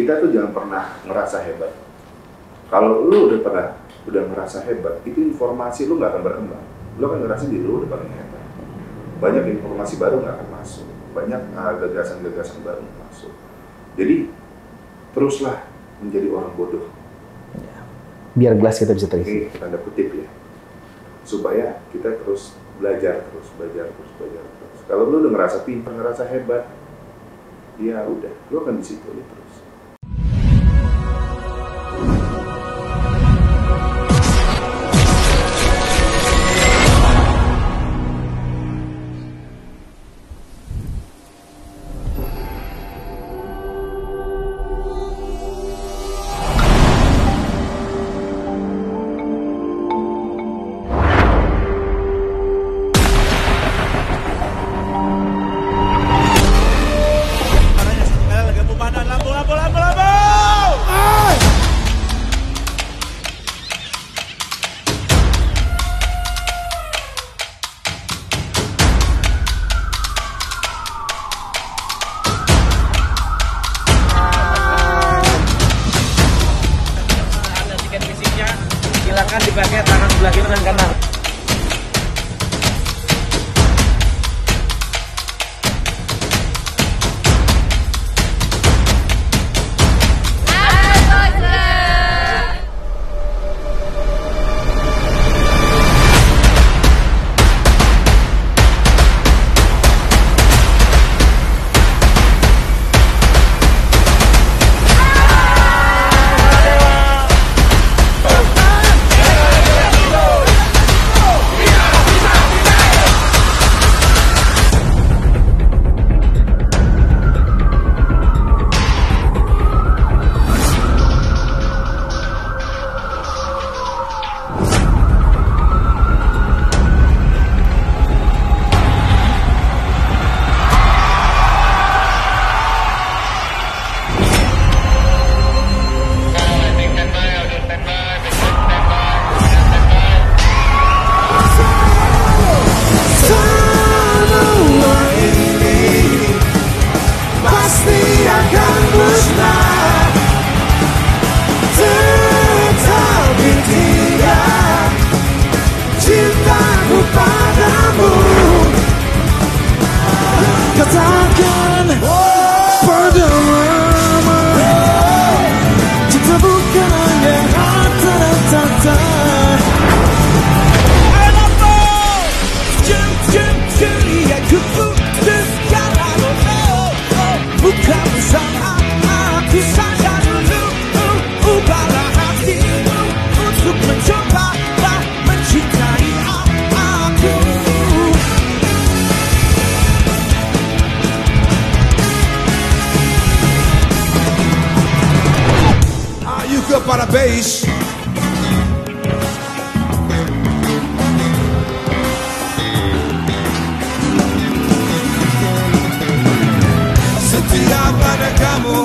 kita tuh jangan pernah ngerasa hebat. Kalau lu udah ngerasa hebat, itu informasi lu nggak akan berkembang. Lu akan ngerasa diri lu udah paling hebat. Banyak informasi baru nggak akan masuk. Banyak gagasan-gagasan baru masuk. Jadi teruslah menjadi orang bodoh. Biar gelas kita bisa terisi. Ini tanda kutip ya. Supaya kita terus belajar terus. Kalau lu udah ngerasa pintar, ngerasa hebat, ya udah, lu akan di situ terus. Silakan dipakai tangan sebelah kiri dan kanan. Katakan padamu, cinta bukan hanya harta dan tahta. Ya ku putuskan bukan bersama aku saja dulu. Ubahlah hatimu untuk mencoba mencintai aku. Ayo kepada base. Setia pada kamu,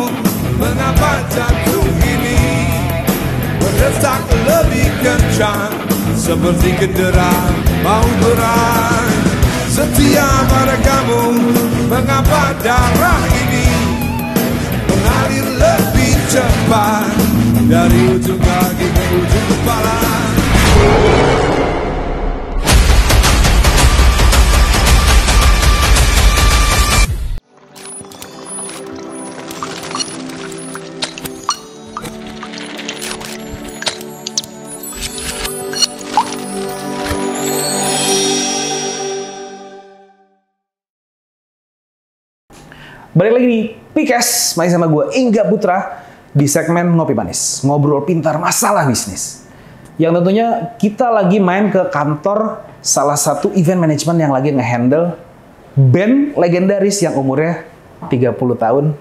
mengapa jantung ini berdetak lebih kencang, seperti kendaraan mau berang. Setia pada kamu, mengapa darah ini mengalir lebih cepat dari ujung kaki ke ujung kepala. Balik lagi di Pikes, masih sama gue Ingga Putra di segmen Ngopi Manis, ngobrol pintar masalah bisnis. Yang tentunya kita lagi main ke kantor salah satu event management yang lagi ngehandle band legendaris yang umurnya 30 tahun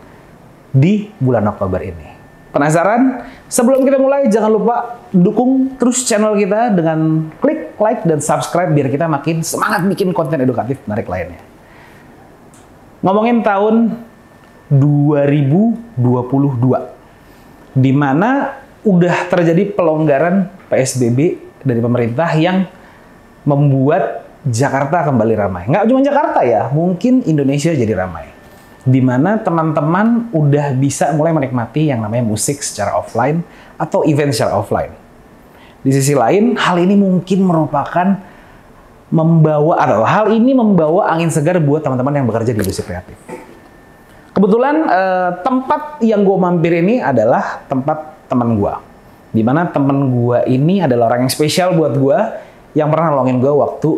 di bulan Oktober ini. Penasaran? Sebelum kita mulai, jangan lupa dukung terus channel kita dengan klik like dan subscribe biar kita makin semangat bikin konten edukatif menarik lainnya. Ngomongin tahun 2022, di mana udah terjadi pelonggaran PSBB dari pemerintah yang membuat Jakarta kembali ramai. Nggak cuma Jakarta ya, mungkin Indonesia jadi ramai. Dimana teman-teman udah bisa mulai menikmati yang namanya musik secara offline atau event secara offline. Di sisi lain, hal ini mungkin merupakan hal ini membawa angin segar buat teman-teman yang bekerja di industri kreatif. Kebetulan tempat yang gue mampir ini adalah tempat teman gue. Dimana teman gue ini adalah orang yang spesial buat gue, yang pernah nolongin gue waktu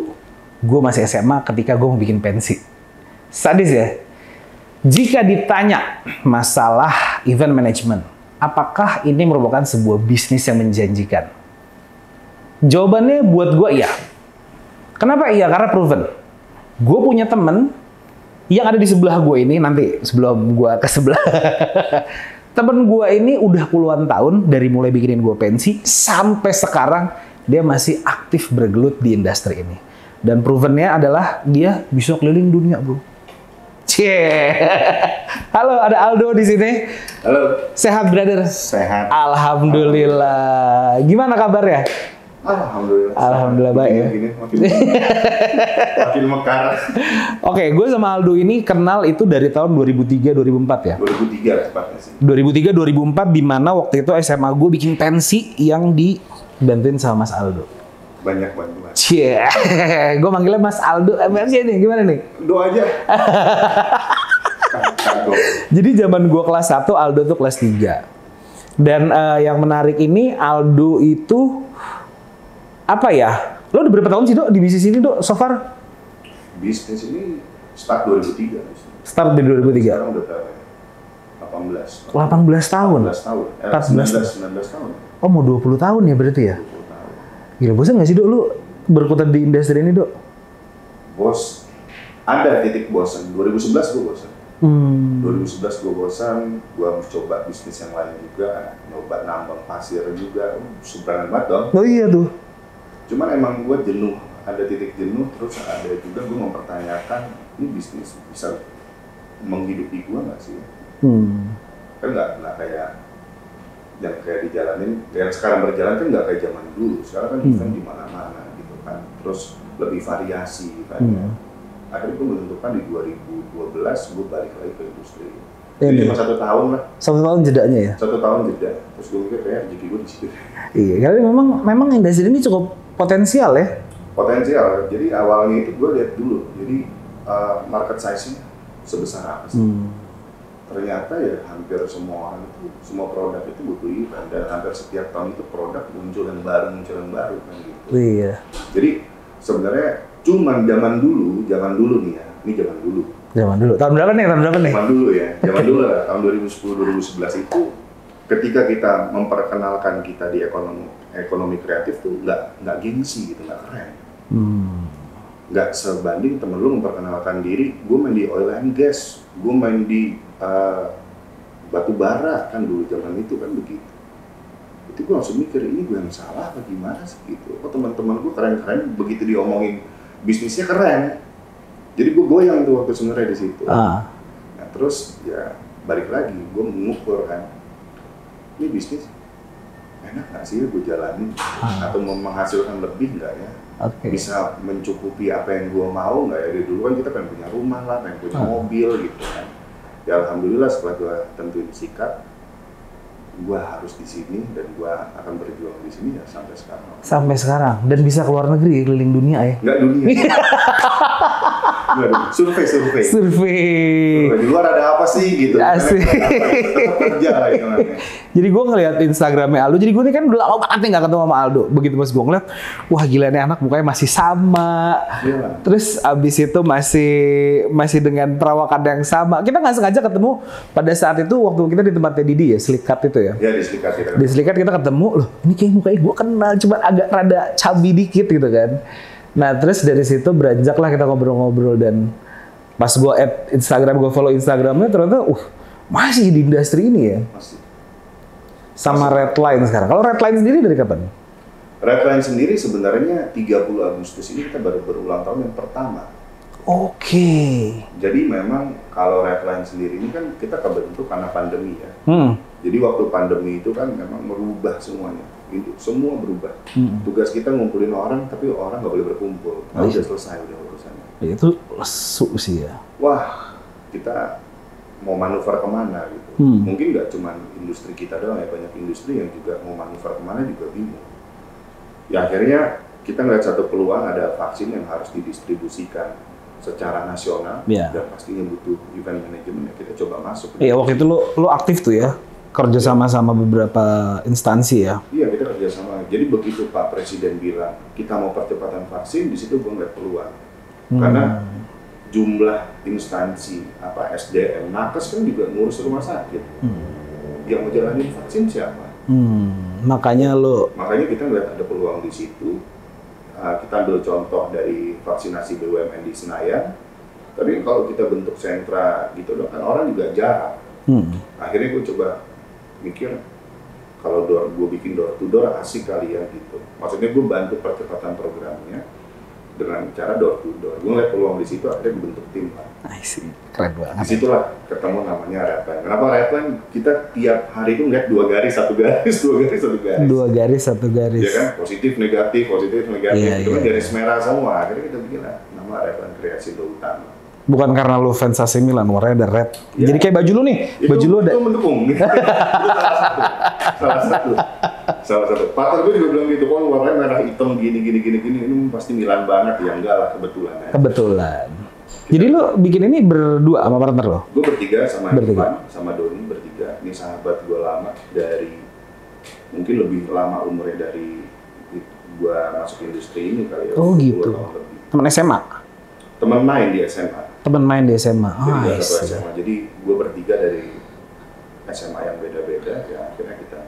gue masih SMA ketika gue mau bikin pensi. Sadis ya? Jika ditanya masalah event management, apakah ini merupakan sebuah bisnis yang menjanjikan? Jawabannya buat gue iya. Kenapa iya? Karena proven. Gue punya temen yang ada di sebelah gue ini, nanti sebelum gue ke sebelah. Temen gue ini udah puluhan tahun, dari mulai bikinin gue pensi, sampai sekarang dia masih aktif bergelut di industri ini. Dan provennya adalah dia bisa keliling dunia, bro. Cie. Halo, ada Aldo di sini. Halo. Sehat, brother? Sehat. Alhamdulillah. Gimana kabarnya? Alhamdulillah. Alhamdulillah baik ya. Makin mekar. Oke, gue sama Aldo ini kenal itu dari tahun 2003-2004 ya? 2003 tepatnya sih. 2003-2004, di mana waktu itu SMA gue bikin pensi yang dibantuin sama Mas Aldo. Banyak bantuan. Cie, gue manggilnya Mas Aldo. MSC nih, gimana nih? Doa aja. Jadi zaman gue kelas 1, Aldo tuh kelas 3. Dan yang menarik ini, Aldo itu apa ya? Lo udah berapa tahun sih, Dok, di bisnis ini, Dok, so far? Bisnis ini start 2003. Start di 2003. Sekarang udah berapa? 18 tahun. 18 tahun. 19 tahun. Oh, mau 20 tahun ya berarti ya? 20 tahun. Gila, bosan nggak sih, Dok, lu berkutat di industri ini, Dok? Bos, ada titik bosan. 2011 gue bosan. 2011 gue bosan, gue coba bisnis yang lain juga, nyoba nambang pasir juga, seberangan banget dong. Oh iya tuh. Cuman emang gue jenuh, ada titik jenuh, terus ada juga gue mempertanyakan, ini bisnis bisa menghidupi gue nggak sih? Kan nggak kayak yang kayak dijalanin, yang sekarang berjalan kan nggak kayak zaman dulu. Sekarang kan event di mana-mana gitu kan, terus lebih variasi kan. Akhirnya gue menentukan di 2012 gue balik lagi ke industri. Jadi cuma 1 tahun lah. 1 tahun jedanya ya? 1 tahun jeda. Terus gue mikir kayak rezeki gue di situ. Iya, karena memang industri ini cukup potensial ya. Potensial. Jadi awalnya itu gue lihat dulu. Jadi market size-nya sebesar apa sih? Ternyata ya hampir semua orang itu, semua produk itu butuh event, dan hampir setiap tahun itu produk muncul yang baru kan gitu. Iya. Jadi sebenarnya cuman zaman dulu nih ya, ini zaman dulu. Tahun berapa nih? Zaman dulu ya, zaman dulu lah, tahun 2010-2011 itu ketika kita memperkenalkan kita di ekonomi kreatif tuh nggak gengsi gitu, nggak keren. Nggak sebanding temen lu memperkenalkan diri, gue main di oil and gas, gue main di batu bara kan dulu zaman itu kan begitu. Itu gue langsung mikir, ini gue yang salah apa gimana sih gitu. Kok teman-teman gue keren-keren, begitu diomongin bisnisnya keren. Jadi gue goyang tuh waktu sebenarnya di situ. Nah terus ya balik lagi, gue mengukur kan, ini bisnis enak nggak sih gue jalanin, atau menghasilkan lebih nggak ya? Bisa mencukupi apa yang gue mau nggak ya? Dari dulu kan kita pengen punya rumah lah, pengen punya mobil gitu kan. Ya alhamdulillah setelah gue tentuin sikap, gue harus di sini dan gue akan berjuang di sini ya sampai sekarang. Sampai sekarang, dan bisa keluar negeri, keliling dunia ya? Nggak dunia. Survei. Di luar ada apa sih gitu? Asik. Tetap kerja lah itu namanya. Jadi gue ngeliat Instagramnya Aldo, jadi gue nih kan udah lama banget nih gak ketemu sama Aldo. Begitu pas gue ngeliat, wah gila nih anak mukanya masih sama. Iya. Terus abis itu masih dengan perawakan yang sama. Kita nggak sengaja ketemu pada saat itu waktu kita di tempatnya Didi ya, Slikat itu ya. Iya di Slikat kita. Di Slikat kita ketemu, loh ini kayak mukanya gue kenal, cuma agak rada cabi dikit gitu kan. Nah terus dari situ beranjaklah kita ngobrol-ngobrol, dan pas gue add Instagram, gue follow Instagramnya, ternyata masih di industri ini ya. Masih. Sama Redline sekarang. Kalau Redline sendiri dari kapan? Redline sendiri sebenarnya 30 Agustus ini kita baru berulang tahun yang pertama. Oke. Jadi memang kalau Redline sendiri ini kan kita kebentuk karena pandemi ya. Jadi waktu pandemi itu kan memang merubah semuanya. Semua berubah. Tugas kita ngumpulin orang, tapi orang nggak boleh berkumpul. Udah selesai udah urusannya. Itu lesu sih ya. Wah, kita mau manuver kemana gitu. Mungkin nggak cuma industri kita doang ya, banyak industri yang juga mau manuver kemana juga bingung. Ya akhirnya kita ngeliat satu peluang, ada vaksin yang harus didistribusikan secara nasional dan pastinya butuh event management, ya kita coba masuk. Iya, waktu itu lu aktif tuh ya, kerja sama beberapa instansi ya. Iya, kita kerja sama. Jadi begitu Pak Presiden bilang kita mau percepatan vaksin, di situ gue ngeliat peluang. Karena jumlah instansi SDM, nakes kan juga ngurus rumah sakit. Yang mau jalanin vaksin siapa? Makanya kita ngeliat ada peluang di situ. Kita ambil contoh dari vaksinasi BUMN di Senayan. Tapi kalau kita bentuk sentra gitu dong, kan orang juga jarang. Akhirnya gue coba mikir, kalau gue bikin door to door asik kali ya gitu. Maksudnya gue bantu percepatan programnya dengan cara door to door. Gue ngeliat peluang di situ, akhirnya gue bentuk tim lah. Keren banget. Disitulah ketemu namanya Redline. Kenapa Redline? Kita tiap hari itu ngeliat 2 garis, 1 garis, 2 garis, 1 garis. 2 garis, 1 garis. Ya kan, positif, negatif. Iya, itu kan garis merah semua. Akhirnya kita bikin nama Redline Kreasi Utama. Bukan karena lu fans AC Milan, warnanya ada red. Ya. Jadi kayak baju lu nih, baju lu ada. Itu mendukung. Itu salah satu. Partner gue juga bilang gitu, kok warnanya merah hitam gini. Ini pasti Milan banget. Ya enggak lah, kebetulan ya. Kebetulan. Jadi lu bikin ini berdua sama partner lo? Gue bertiga sama Ivan, sama Doni bertiga. Ini sahabat gue lama dari, mungkin lebih lama umurnya dari gue masuk industri ini kali ya. Oh gitu. Teman SMA? Teman main di SMA. Teman main di SMA. Jadi satu SMA. Jadi gue bertiga dari SMA yang beda-beda. Ya akhirnya kita.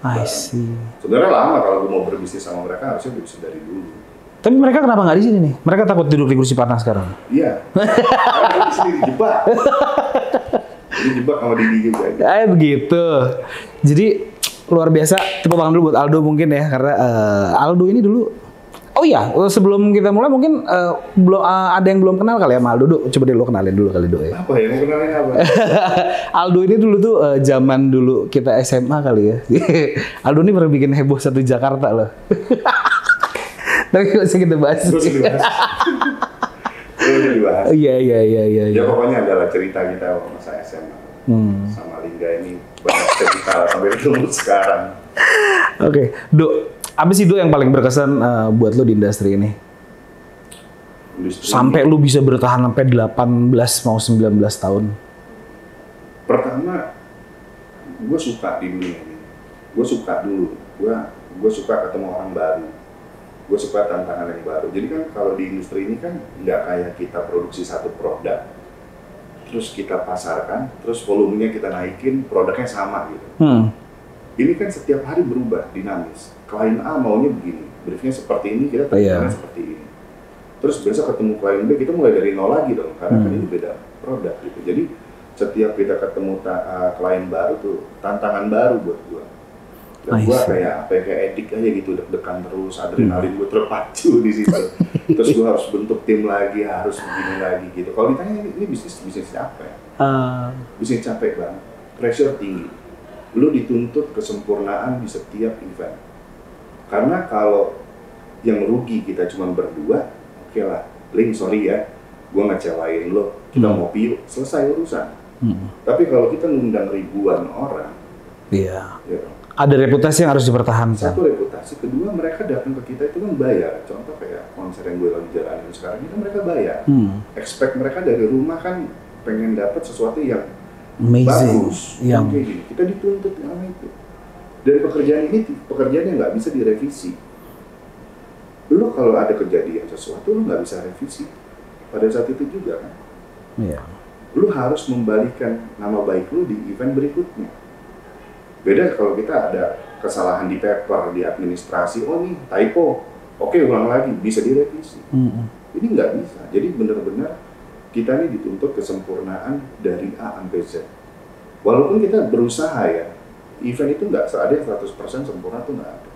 I see. Sebenarnya lama kalau gue mau berbisnis sama mereka harusnya bisa dari dulu. Tapi mereka kenapa nggak di sini nih? Mereka takut duduk di kursi panas sekarang. Iya. Karena di sini dijebak. Dijebak sama Didi juga. Begitu. Jadi luar biasa. Tepuk tangan dulu buat Aldo mungkin ya, karena Aldo ini dulu. Oh iya, sebelum kita mulai mungkin belum ada yang belum kenal kali ya sama Aldo. Coba deh lo kenalin dulu kali Do ya. Apa ya? Mau kenalin apa? Aldo ini dulu tuh zaman dulu kita SMA kali ya. Aldo ini pernah bikin heboh satu Jakarta loh. Tapi nggak usah kita bahas. Iya. Ya pokoknya adalah cerita kita waktu masa SMA. Sama Lingga ini banyak cerita sampai ketemu sekarang. Oke, Do. Apa sih Do yang paling berkesan buat lo di industri ini? Sampai lo bisa bertahan sampai 18 mau 19 tahun. Pertama, gue suka di dunia ini. Gue suka dulu. Gue suka ketemu orang baru. Gue suka tantangan yang baru. Jadi kan kalau di industri ini kan nggak kayak kita produksi satu produk, terus kita pasarkan, terus volumenya kita naikin, produknya sama gitu. Ini kan setiap hari berubah, dinamis. Klien A maunya begini, briefnya seperti ini, kita tantangannya seperti ini. Terus besok ketemu klien B, kita mulai dari nol lagi dong, karena kan ini beda produk gitu. Jadi setiap kita ketemu klien baru tuh tantangan baru buat gue. Dan gue kayak edik aja gitu, deg-degan terus, adrenalin gue terpacu di situ. Terus gue harus bentuk tim lagi, harus begini lagi gitu. Kalau ditanya ini bisnis apa ya? Bisnis capek banget, pressure tinggi. Lu dituntut kesempurnaan di setiap event. Karena kalau yang rugi kita cuma berdua, oke lah, Link sorry ya, gue ngecewain lo, kita mau piu, selesai urusan. Tapi kalau kita ngundang ribuan orang, ya, ada reputasi yang harus dipertahankan. Satu reputasi, kedua mereka datang ke kita itu kan bayar. Contoh kayak konser yang gue lagi jalanin sekarang itu mereka bayar. Expect mereka dari rumah kan pengen dapat sesuatu yang amazing, bagus, yang kayak gini. Kita dituntut sama itu. Dan pekerjaan ini pekerjaan yang nggak bisa direvisi. Lu kalau ada kejadian sesuatu lu nggak bisa revisi. Pada saat itu juga kan. Lu harus membalikan nama baik lu di event berikutnya. Beda kalau kita ada kesalahan di paper, di administrasi, oh nih typo, oke ulang lagi, bisa direvisi. Ini nggak bisa, jadi benar-benar kita ini dituntut kesempurnaan dari A sampai Z. Walaupun kita berusaha ya, event itu nggak ada yang 100% sempurna tuh nggak ada.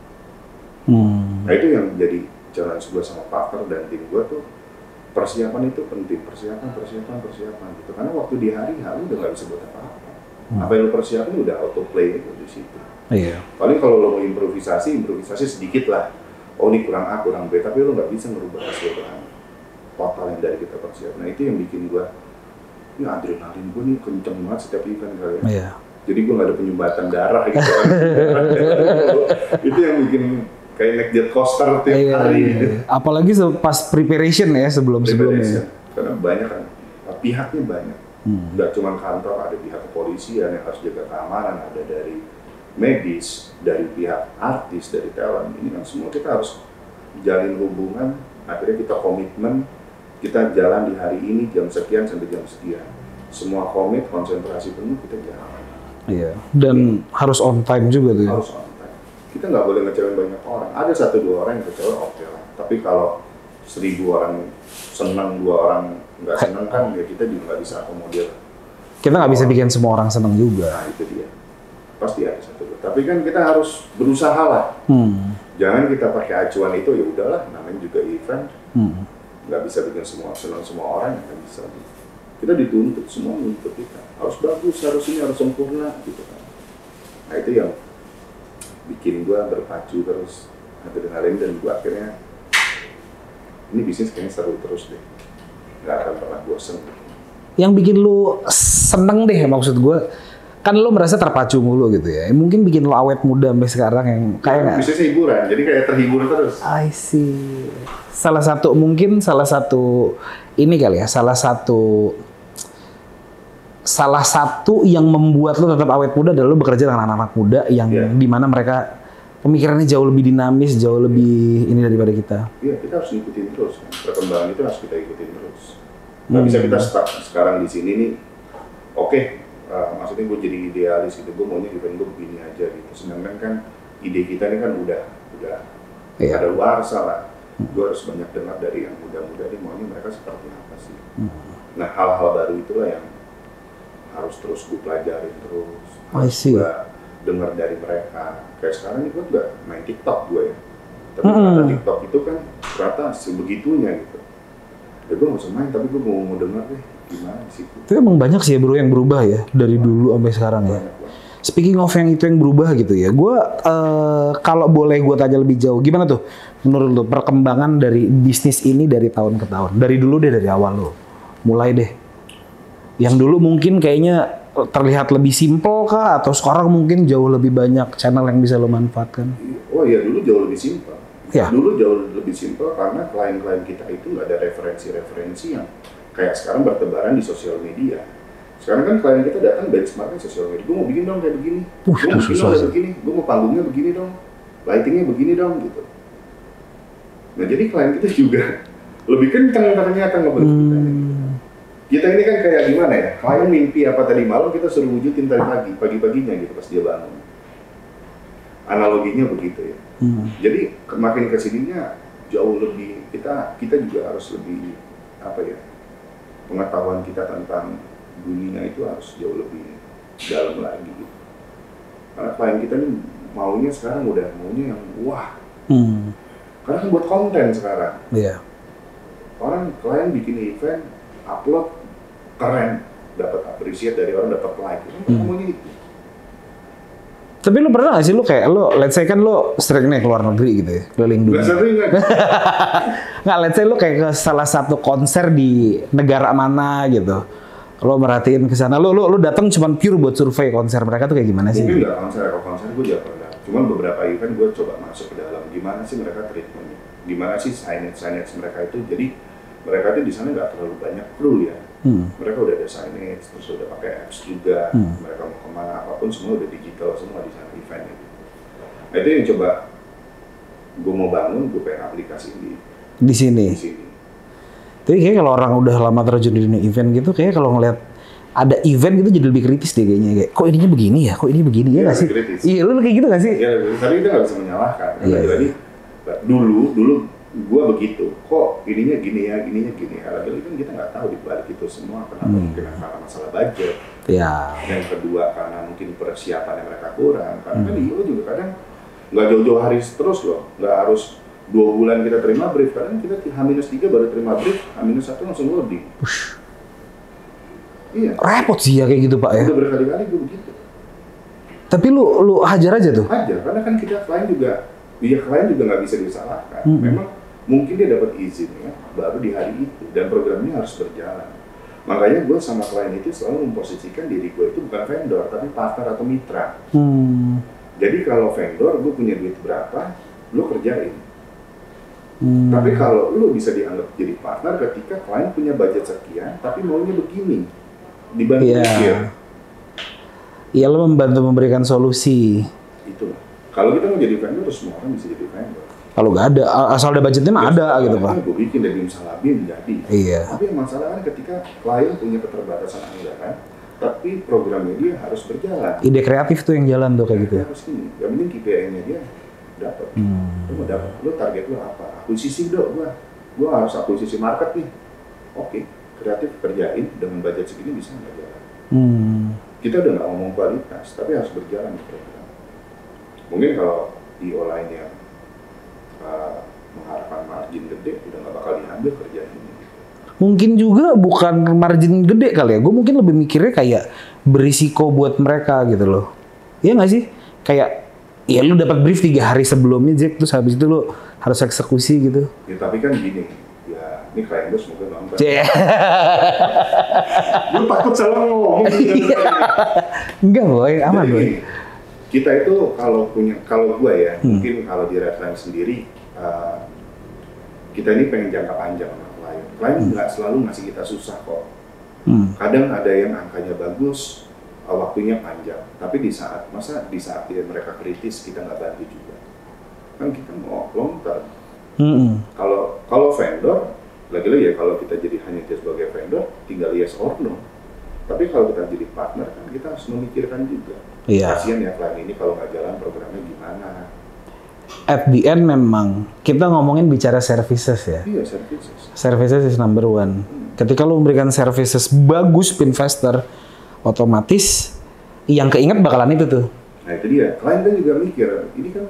Nah itu yang jadi challenge gue sama partner dan tim gue tuh, persiapan itu penting, persiapan gitu. Karena waktu di hari udah nggak bisa buat apa-apa. Apa yang lo persiapin udah autoplay itu di situ. Paling kalau lo mau improvisasi sedikit lah. Oh ini kurang A, kurang B, tapi lo nggak bisa merubah hasil bahan total yang dari kita persiapkan. Nah itu yang bikin gue ini adrenalin gue nih kenceng banget setiap event kali ya. Iya. Jadi gue nggak ada penyumbatan darah gitu kan. Itu yang bikin kayak naik jet coaster tiap Iya, hari. iya. Apalagi pas preparation ya sebelum-sebelumnya. Karena banyak kan, pihaknya banyak. Nggak cuma kantor, ada pihak kepolisian yang harus jaga keamanan, ada dari medis, dari pihak artis, dari talent. Ini kan semua kita harus jalin hubungan, akhirnya kita komitmen, kita jalan di hari ini jam sekian sampai jam sekian. Semua komit, konsentrasi penuh, kita jalan. Iya. Dan harus on time juga tuh. Harus on time. Kita nggak boleh ngecewain banyak orang. Ada 1-2 orang yang kecewa, oke lah. Tapi kalau 1000 orang senang, 2 orang nggak senang kan, ya kita juga nggak bisa akomodir. Kita nggak bisa bikin semua orang senang juga. Nah itu dia. Pasti ada 1-2. Tapi kan kita harus berusaha lah. Jangan kita pakai acuan itu, ya udahlah, namanya juga event. Nggak bisa bikin semua senang semua orang, nggak bisa. Kita dituntut, semua menuntut kita. Harus bagus, harus ini, harus sempurna gitu kan. Nah itu yang bikin gua berpacu terus adrenalin, dan gua akhirnya ini bisnis kayaknya seru terus deh. Nggak akan pernah bosan. Yang bikin lu seneng deh, maksud gue, kan lu merasa terpacu mulu gitu ya. Mungkin bikin lu awet muda sampai sekarang yang kayak nggak? Bisnisnya hiburan, jadi kayak terhibur terus. I see. Salah satu ini kali ya, salah satu yang membuat lu tetap awet muda adalah lu bekerja dengan anak-anak muda yang dimana mereka pemikirannya jauh lebih dinamis, jauh lebih ini daripada kita. Iya, kita harus ikutin terus kan. Perkembangan itu harus kita ikutin terus. Nggak bisa kita stuck sekarang di sini nih. Oke, maksudnya gue jadi idealis gitu, gue maunya event gue begini aja gitu. Sedangkan kan ide kita ini kan udah ada luar salah. Gue harus banyak dengar dari yang muda-muda nih, maunya mereka seperti apa sih. Nah, hal-hal baru itulah yang harus terus gue pelajarin terus. Harus gue dengar dari mereka. Kayak sekarang ini gue juga main TikTok gue ya. Tapi ternyata TikTok itu kan ternyata sebegitunya gitu. Ya gue nggak usah main, tapi gue mau dengar deh gimana sih. Tapi emang banyak sih ya bro yang berubah ya dari dulu sampai sekarang ya. Speaking of yang itu yang berubah gitu ya, gue kalau boleh gue tanya lebih jauh, gimana tuh menurut lo perkembangan dari bisnis ini dari tahun ke tahun? Dari dulu deh, dari awal lo, mulai deh. Yang dulu mungkin kayaknya terlihat lebih simpel kah, atau sekarang mungkin jauh lebih banyak channel yang bisa lo manfaatkan? Oh iya, dulu jauh lebih simpel. Ya. Dulu jauh lebih simpel karena klien-klien kita itu nggak ada referensi-referensi yang kayak sekarang bertebaran di sosial media. Sekarang kan klien kita datang benchmarknya sosial media. Gue mau bikin dong kayak begini. Gue mau bikin dong kayak begini. Gue mau panggungnya begini dong. Lightingnya begini dong gitu. Nah jadi klien kita juga lebih kencang ternyata ngebantu kita. Kita ini kan kayak gimana ya? Klien mimpi apa tadi malam kita suruh wujudin tadi pagi-paginya gitu pas dia bangun. Analoginya begitu ya. Jadi makin kesininya jauh lebih kita juga harus lebih apa ya, pengetahuan kita tentang dunia itu harus jauh lebih dalam lagi gitu. Karena klien kita nih maunya sekarang udah maunya yang wah. Karena kan buat konten sekarang. Iya. Orang klien bikin event, upload keren, dapat appreciate dari orang, dapat like. Maunya itu. Tapi lu pernah gak sih lu kayak let's say kan lu sering nih keluar negeri gitu ya, keliling dunia. Gak sering kan? Nggak, let's say lu kayak ke salah satu konser di negara mana gitu. Lo merhatiin ke sana, lu datang cuma pure buat survei konser mereka tuh kayak gimana sih? Mungkin nggak konser, kalau konser gue juga pernah. Cuman beberapa event gue coba masuk ke dalam, gimana sih mereka treatmentnya, gimana sih signage mereka itu. Jadi mereka tuh di sana nggak terlalu banyak kru ya. Mereka udah ada signage, terus udah pakai apps juga. Mereka mau kemana apapun semua udah digital semua di sana eventnya. Nah itu yang coba gue mau bangun, gue pengen aplikasi di sini. Tapi kayak kalau orang udah lama terjun di dunia event gitu, kayak kalau ngeliat ada event gitu jadi lebih kritis deh kayaknya. Kayak, kok ininya begini ya? Kok ini begini ya nggak sih? Kritis. Iya, lu kayak gitu nggak sih? Iya, tapi kita nggak bisa menyalahkan. Karena lagi dulu gue begitu. Kok ininya gini ya, ininya gini ya. Lagi kan kita nggak tahu di balik itu semua. Kenapa mungkin karena masalah budget. Iya. Yang kedua karena mungkin persiapan yang mereka kurang. Karena kan IO juga kadang nggak jauh-jauh hari terus loh. Nggak harus 2 bulan kita terima brief, kadang kita H-3 baru terima brief, H-1 langsung loading. Iya. Repot sih ya kayak gitu Pak ya. Udah berkali-kali gue begitu. Tapi lu hajar aja tuh? Hajar, karena kan kita klien juga nggak bisa disalahkan. Memang mungkin dia dapat izin ya, baru di hari itu, dan programnya harus berjalan. Makanya gue sama klien itu selalu memposisikan diri gue itu bukan vendor, tapi partner atau mitra. Jadi kalau vendor, gue punya duit berapa, lu kerjain. Tapi kalau lu bisa dianggap jadi partner ketika klien punya budget sekian, tapi maunya begini, dibantu mikir. Iya, lo membantu memberikan solusi. Itu. Kalau kita mau jadi vendor, semua orang bisa jadi vendor. Kalau nggak ada, asal ada budgetnya mah ada gitu Pak. Gue bikin dari Salabim jadi. Iya. Tapi yang masalah kan ketika klien punya keterbatasan anggaran, tapi programnya dia harus berjalan. Ide kreatif tuh yang jalan tuh kayak gitu. Dia harus ini. Yang penting KPI-nya dia dapat. Lu mau dapat. Lu target lu apa? Akuisisi dong gua harus akuisisi market nih. Oke, kreatif kerjain dengan budget segini bisa nggak jalan. Kita udah nggak ngomong kualitas, tapi harus berjalan program. Mungkin kalau di lain yang mengharapkan margin gede, udah nggak bakal diambil kerjaan ini. Mungkin juga bukan margin gede kali ya. Gue mungkin lebih mikirnya kayak berisiko buat mereka gitu loh. Iya nggak sih? Kayak ya lu dapat brief 3 hari sebelumnya Jack, terus habis itu lu harus eksekusi gitu. Ya tapi kan gini, ya ini klien gue semoga nonton. Gue takut salah ngomong. Enggak boy, aman boy. Kita itu kalau gue ya, mungkin kalau di Redline sendiri, kita ini pengen jangka panjang sama klien. Klien nggak selalu ngasih kita susah kok. Kadang ada yang angkanya bagus, waktunya panjang. Tapi di saat mereka kritis, kita nggak bantu juga. Kan kita mau long term. Kalau vendor, lagi-lagi ya kalau kita jadi hanya sebagai vendor, tinggal yes or no. Tapi kalau kita jadi partner kan kita harus memikirkan juga. Iya. Kasian ya klien ini kalau nggak jalan programnya gimana. At the end memang kita ngomongin bicara services ya. Iya, services. Services is number one. Ketika lu memberikan services bagus ke investor, otomatis yang keinget bakalan itu tuh. Nah itu dia, klien kan juga mikir, ini kan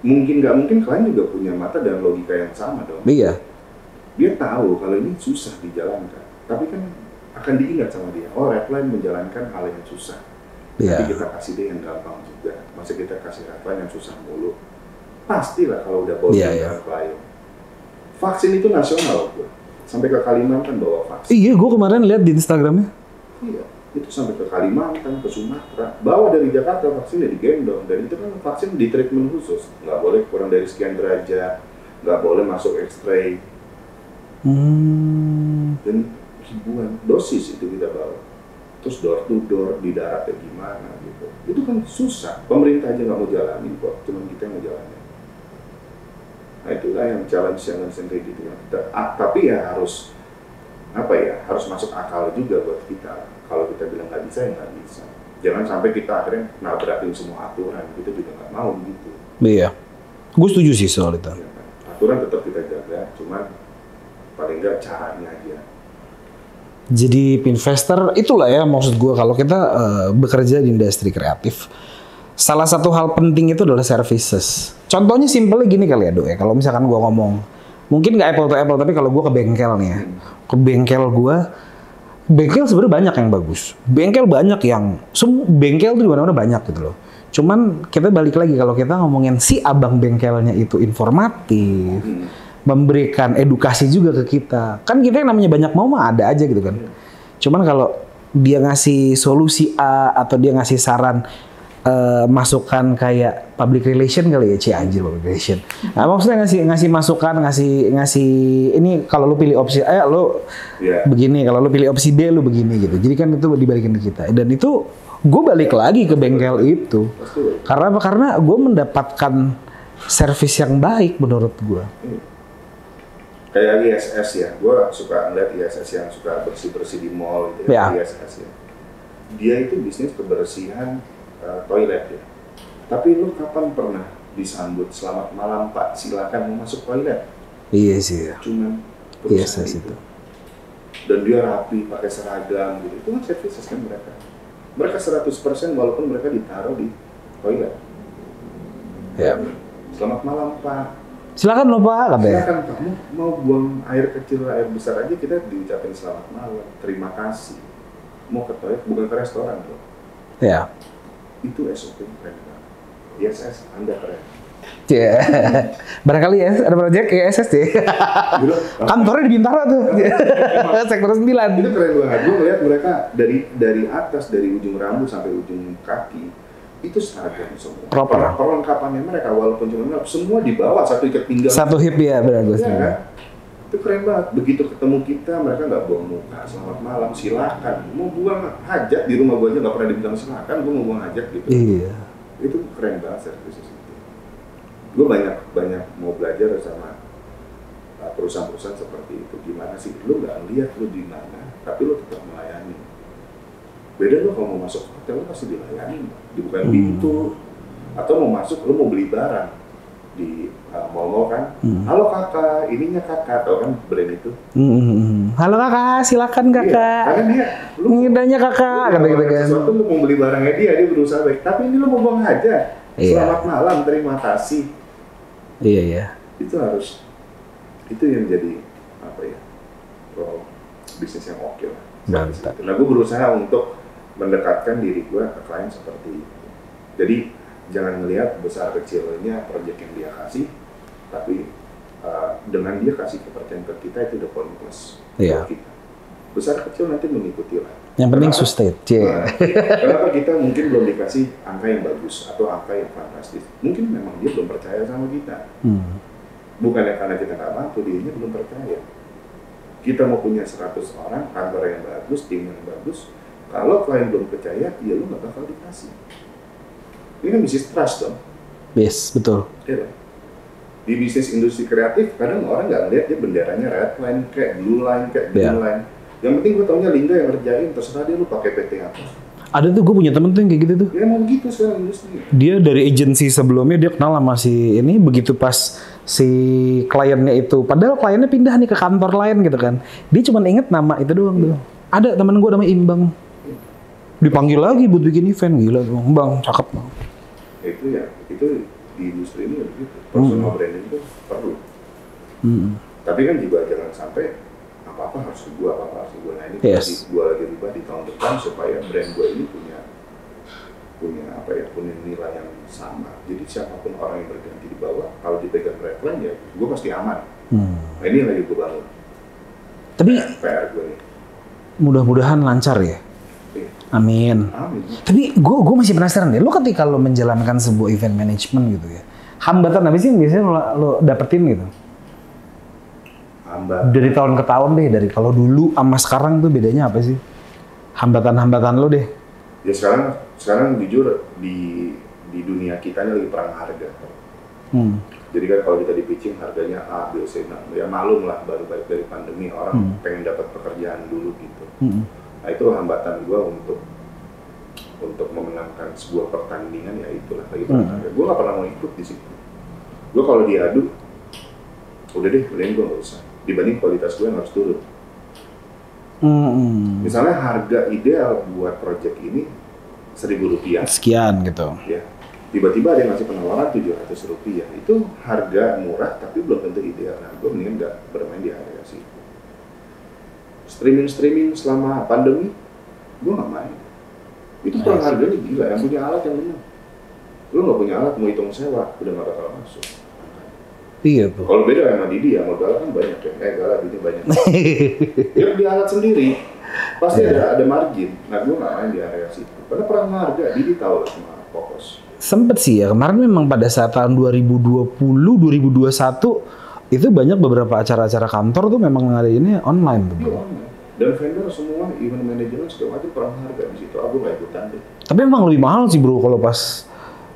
mungkin nggak mungkin klien juga punya mata dan logika yang sama dong. Iya. Dia tahu kalau ini susah dijalankan, tapi kan akan diingat sama dia, oh Redline menjalankan hal yang susah. Iya. Tapi kita kasih dia yang gampang juga, masa kita kasih Redline yang susah mulu. Pastilah kalau udah bawa dengan klien. Vaksin itu nasional, bro. Sampai ke Kalimantan bawa vaksin. Iya, gue kemarin lihat di Instagramnya. Iya, itu sampai ke Kalimantan, ke Sumatera. Bawa dari Jakarta vaksinnya digendong, dan itu kan vaksin di treatment khusus. Nggak boleh kurang dari sekian derajat, nggak boleh masuk X-ray. Dan ribuan dosis itu kita bawa. Terus door to door di daratnya gimana gitu. Itu kan susah. Pemerintah aja nggak mau jalanin kok, cuma kita yang mau jalanin. Nah itulah yang challenge yang kayak gitu ya. Tapi ya harus harus masuk akal juga buat kita. Kalau kita bilang nggak bisa ya nggak bisa. Jangan sampai kita akhirnya nabrakin semua aturan. Kita juga nggak mau gitu. Iya, gue setuju sih soal itu. Ya, kan? Aturan tetap kita jaga, cuman paling nggak caranya aja. Jadi investor itulah ya maksud gue kalau kita bekerja di industri kreatif. Salah satu hal penting itu adalah services. Contohnya simpelnya gini kali ya Dok ya. Kalau misalkan gue ngomong, mungkin nggak apple to apple, tapi kalau gue ke bengkel nih ya. Ke bengkel gue, bengkel sebenarnya banyak yang bagus. Bengkel banyak yang, bengkel tuh di mana-mana banyak gitu loh. Cuman kita balik lagi kalau kita ngomongin si abang bengkelnya itu informatif, memberikan edukasi juga ke kita. Kan kita yang namanya banyak mau mah ada aja gitu kan. Cuman kalau dia ngasih solusi A atau dia ngasih saran, masukan kayak public relation kali ya, anjir public relation. Nah, maksudnya ngasih masukan, ngasih ini kalau lu pilih opsi A lu begini, kalau lu pilih opsi B lu begini gitu. Jadi kan itu dibalikin ke kita. Dan itu gue balik lagi ke bengkel itu. Karena apa? Karena gue mendapatkan servis yang baik menurut gue. Kayak ISS ya, gue suka ngeliat ISS yang suka bersih-bersih di mall gitu ya. ISS ya. Dia itu bisnis kebersihan toilet ya. Tapi lu kapan pernah disambut selamat malam Pak, silakan mau masuk toilet? Iya sih ya. Cuman ISS itu. Dan dia rapi, pakai seragam gitu. Itu kan services kan mereka. Mereka 100% walaupun mereka ditaruh di toilet. Ya. Selamat malam Pak. Silakan loh Pak, katanya. Silakan Pak, mau buang air kecil, air besar aja kita diucapin selamat malam, terima kasih. Mau ke toilet, bukan ke restoran loh. Ya. Itu SOP keren banget. ISS, Anda keren. Barangkali ya ada proyek ISS deh. Kantornya di Bintaro tuh. Sektor 9. Itu keren banget. Gue ngeliat mereka dari atas, dari ujung rambut sampai ujung kaki, itu seragam semua. Proper. Perlengkapannya mereka walaupun cuma semua di bawah, satu ikat pinggang. Satu hip ya benar gue. Iya kan? Itu keren banget. Begitu ketemu kita, mereka nggak buang muka. Selamat malam, silakan. Mau buang hajat di rumah gue aja nggak pernah dibilang silakan. Gue mau buang hajat gitu. Iya. Itu keren banget service itu. Gue banyak mau belajar sama perusahaan-perusahaan seperti itu. Gimana sih? Lu nggak lihat lu di mana, tapi lu tetap melayani. Beda lu kalau mau masuk hotel, lu pasti dilayani, dibukain pintu. Atau mau masuk, lu mau beli barang di mall-mall kan, halo kakak, ininya kakak, tau kan brand itu. Halo kakak, silakan kakak. Iya, karena dia, ngidanya kakak, kata-kata kan. Sesuatu lu mau beli barangnya dia berusaha baik, tapi ini lu mau buang aja. Selamat malam, terima kasih. Iya. Itu yang jadi apa ya, bisnis yang oke lah. Mantap. Nah, gue berusaha untuk mendekatkan diri gue ke klien seperti itu. Jadi jangan melihat besar kecilnya proyek yang dia kasih, tapi dengan dia kasih kepercayaan ke kita itu udah poin plus buat kita. Besar kecil nanti mengikuti lah. Yang penting sustain. Kenapa kita mungkin belum dikasih angka yang bagus atau angka yang fantastis? Mungkin memang dia belum percaya sama kita. Bukannya karena kita nggak mampu, dirinya belum percaya. Kita mau punya 100 orang, kantor yang bagus, tim yang bagus. Kalau klien belum percaya, ya lu nggak bakal dikasih. Ini kan bisnis trust dong. Yes, betul. Ya, di bisnis industri kreatif, kadang orang nggak lihat dia benderanya red line, kayak blue line, kayak green line. Yang penting gue taunya Lingga yang ngerjain, terserah dia lu pakai PT apa. Ada tuh, gue punya temen tuh yang kayak gitu tuh. Ya emang gitu sekarang industri. Dia dari agensi sebelumnya, dia kenal sama si ini, begitu pas si kliennya itu, padahal kliennya pindah nih ke kantor lain gitu kan. Dia cuma inget nama itu doang tuh. Ada temen gue namanya Imbang. Dipanggil lagi buat bikin event, gila tuh. Bang, cakep bang. Itu di industri ini begitu. Personal branding itu perlu. Tapi kan juga jangan sampai apa-apa harus gue. Nah ini gue lagi rubah di tahun depan supaya brand gue ini punya nilai yang sama. Jadi siapapun orang yang berganti di bawah, kalau dipegang red line ya gue pasti aman. Nah ini lagi gue bangun. Tapi PR gue nih. Mudah-mudahan lancar ya. Amin. Tapi gue masih penasaran deh, lo ketika lo menjalankan sebuah event management gitu ya, hambatan apa sih yang biasanya lo dapetin gitu? Dari tahun ke tahun deh, dari kalau dulu sama sekarang tuh bedanya apa sih? Hambatan-hambatan lo deh. Ya sekarang jujur di dunia kita ini lagi perang harga. Jadi kan kalau kita di pitching harganya A, B, C, nah, ya malum lah baru balik dari pandemi orang pengen dapat pekerjaan dulu gitu. Nah itu hambatan gue untuk memenangkan sebuah pertandingan, ya itulah lagi perang harga. Gue gak pernah mau ikut di situ. Gue kalau diadu, udah deh, mending gue gak usah. Dibanding kualitas gue yang harus turun. Misalnya harga ideal buat project ini Rp1.000. Sekian gitu. Ya. Tiba-tiba ada yang ngasih penawaran Rp700. Itu harga murah tapi belum tentu ideal. Nah, gue mendingan gak bermain di harga situ. Streaming selama pandemi, gue gak main. Itu perang harganya gila, yang punya alat yang menang. Lu gak punya alat, mau hitung sewa, udah gak bakal masuk. Iya tuh. Kalau beda sama Didi, sama Gala kan banyak ya. Gala Didi banyak. Dia beli alat sendiri, pasti ada margin. Nah gue gak main di area situ. Karena perang harga, Didi tahu lah sama fokus. Sempet sih ya, kemarin memang pada saat tahun 2020, 2021 itu banyak beberapa acara-acara kantor tuh memang ngadainnya online tuh. Iya, online. Dan vendor semua, event manajemen segala macam perang harga di situ. Aku nggak ikutan deh. Tapi emang lebih mahal sih bro kalau pas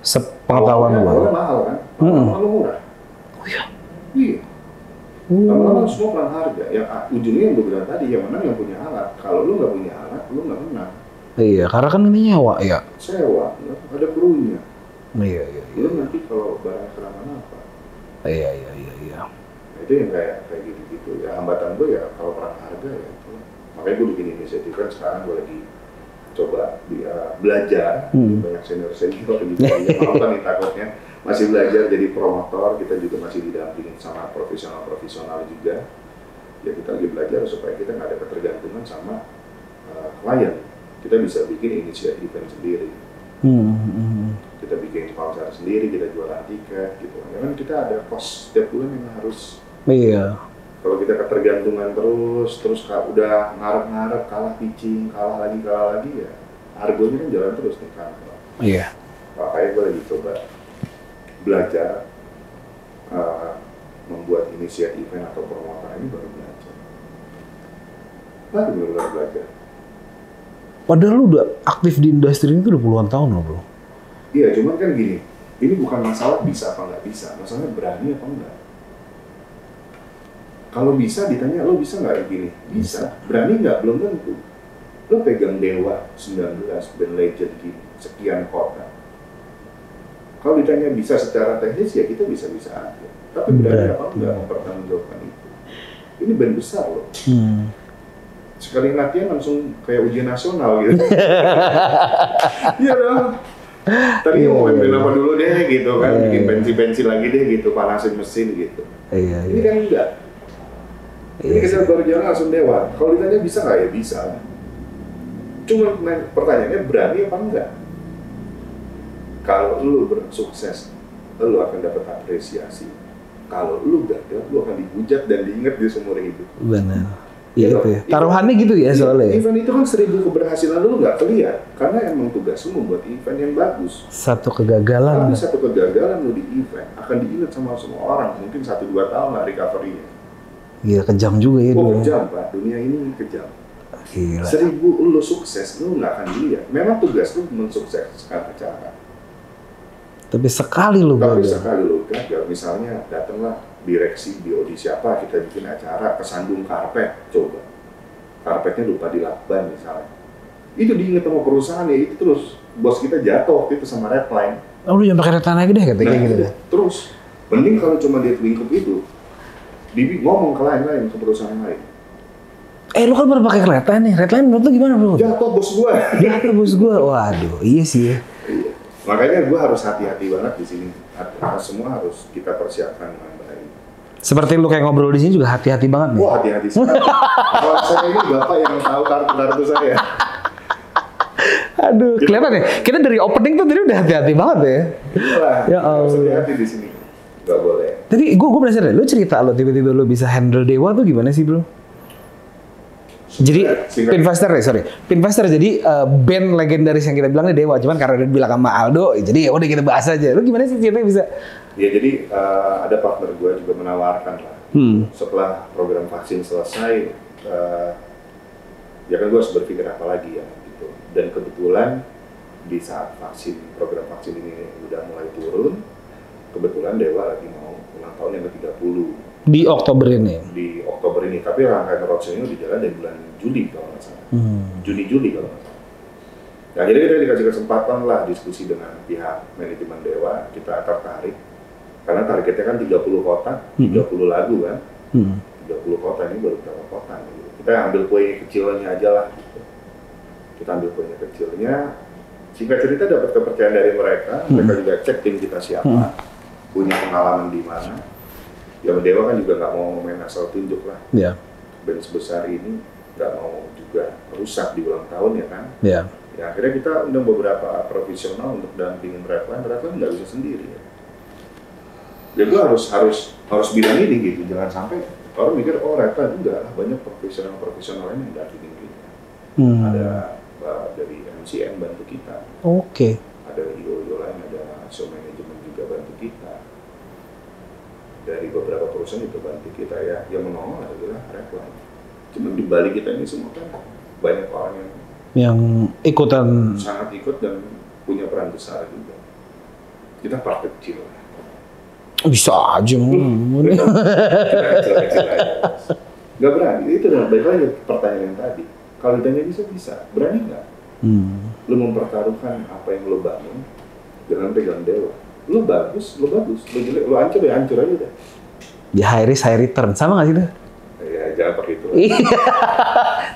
sepengetahuan gue. Awalnya mahal kan, lama-lama murah. Oh iya. Iya. Lama-lama semua perang harga. Yang ujungnya yang gue bilang tadi, yang menang yang punya alat. Kalau lu nggak punya alat, lu nggak menang. Iya, karena kan ini nyewa ya. Sewa, ada krunya. Iya. Lu nanti kalau barang kenapa-napa. Iya. Nah, itu yang kayak gitu-gitu. Ya hambatan gue ya kalau perang harga ya itu. Makanya gue bikin inisiatif kan sekarang gue lagi coba belajar. Banyak senior di penonton nih takutnya masih belajar jadi promotor. Kita juga masih didampingin sama profesional juga. Ya kita lagi belajar supaya kita nggak ada ketergantungan sama klien. Kita bisa bikin inisiatif event sendiri. Kita bikin, kalau konser sendiri, kita jualan tiket gitu. Ya kan kita ada cost setiap bulan yang harus. Iya. Kalau kita ketergantungan terus udah ngarep-ngarep, kalah pitching, kalah lagi ya harganya kan jalan terus nih kantor. Iya. Makanya gue lagi coba belajar membuat inisiatif event atau promotor ini baru belajar. Benar-benar belajar. Padahal lu udah aktif di industri ini tuh udah puluhan tahun loh bro. Iya, cuman kan gini, ini bukan masalah bisa apa nggak bisa, masalahnya berani apa enggak. Kalau bisa ditanya, lo bisa nggak begini? Bisa. Berani nggak? Belum tentu. Lo pegang Dewa 19, band legend di sekian kota. Kalau ditanya bisa secara teknis, ya kita bisa-bisa aja. Tapi berani apa enggak mempertanggungjawabkan itu? Ini band besar loh. Sekali latihan langsung kayak ujian nasional gitu. Iya dong. Tadi mau main band apa dulu deh gitu kan, bikin pensi-pensi lagi deh gitu, panasin mesin gitu. Ini kan enggak. Ini kita baru jalan langsung Dewa. Kalau ditanya bisa nggak ya bisa. Cuma pertanyaannya berani apa enggak? Kalau lu bersukses, lu akan dapat apresiasi. Kalau lu gagal, lu akan dihujat dan diingat di seumur hidup. Benar. Iya itu ya. Taruhannya gitu ya soalnya. Event itu kan 1000 keberhasilan lu nggak kelihatan karena emang tugas lu membuat event yang bagus. Satu kegagalan. Karena satu kegagalan lu di event akan diingat sama semua orang. Mungkin 1-2 tahun lah recovery-nya. Gila kejam juga ya. Kejam Pak, dunia ini kejam. Gila. 1000 lu sukses, lu nggak akan dilihat. Memang tugas lu mensukseskan acara. Tapi sekali lu gagal. Sekali lu gagal, misalnya datanglah direksi di audisi apa, kita bikin acara kesandung karpet, coba. Karpetnya lupa dilakban misalnya. Itu diingat sama perusahaan ya, itu terus. Bos kita jatuh waktu itu sama redline. Oh lu jangan pakai redline lagi deh katanya gitu. Terus, mending kalau cuma dia lingkup itu, ngomong ke lain-lain, ke perusahaan lain. Lu kan baru pakai redline nih, redline menurut lu gimana bro? Jatuh bos gua. Jatuh bos gua, waduh iya sih ya. Iya. Makanya gua harus hati-hati banget di sini. Semua harus kita persiapkan dengan baik. Seperti lu kayak ngobrol di sini juga hati-hati banget nih. Wah hati-hati sekali. Kalau saya ini bapak yang tahu kartu-kartu saya. Aduh, kelihatan ya. Kita dari opening tuh tadi udah hati-hati banget ya. Iyalah. Ya Allah. Hati-hati di sini. Gak boleh. Tapi gue penasaran deh, lu cerita lo tiba-tiba lu bisa handle Dewa tuh gimana sih bro? Jadi Pinvestor jadi band legendaris yang kita bilang nih Dewa, cuman karena udah bilang sama Aldo, jadi ya udah kita bahas aja. Lu gimana sih ceritanya bisa? Ya jadi ada partner gue juga menawarkan lah. Setelah program vaksin selesai, ya kan gue harus berpikir apa lagi ya gitu. Dan kebetulan di saat program vaksin ini udah mulai turun, kebetulan Dewa lagi mau ulang tahun yang ke-30. Di Oktober ini? Di Oktober ini, tapi rangkaian roadshow ini udah jalan dari bulan Juli kalau nggak salah. Juni-Juli kalau nggak salah. Nah jadi kita dikasih kesempatan lah diskusi dengan pihak manajemen Dewa, kita tertarik. Karena targetnya kan 30 kota, 30 lagu kan. 30 kota, ini baru berapa kota gitu. Kita ambil kue kecilnya aja lah gitu. Kita ambil kuenya kecilnya, singkat cerita dapat kepercayaan dari mereka juga cek tim kita siapa, punya pengalaman di mana. Ya Dewa kan juga nggak mau main asal tunjuk lah. Iya. Band sebesar ini nggak mau juga rusak di ulang tahun ya kan. Iya. Ya akhirnya kita undang beberapa profesional untuk dampingin redline nggak bisa sendiri ya. Ya gue harus bilang ini gitu, jangan sampai orang mikir redline enggak lah, banyak profesional yang dampingin kita. Ada dari MCM bantu kita. Oke. Ada idol-idol lain, ada show management juga bantu kita. Dari beberapa perusahaan itu bantu kita ya, yang menongol adalah redline. Cuma di balik kita ini semua kan banyak orang yang ikutan, sangat ikut dan punya peran besar juga. Kita part kecil. Bisa aja. Kita kecil-kecil aja. Gak berani, itu adalah baik lagi pertanyaan yang tadi. Kalau ditanya bisa, berani nggak? Lu mempertaruhkan apa yang lu bangun dengan pegang Dewa. Lu bagus, lu jelek, lu hancur ya hancur aja deh. Di high risk high return, sama nggak sih tuh? Ya jangan pakai itu.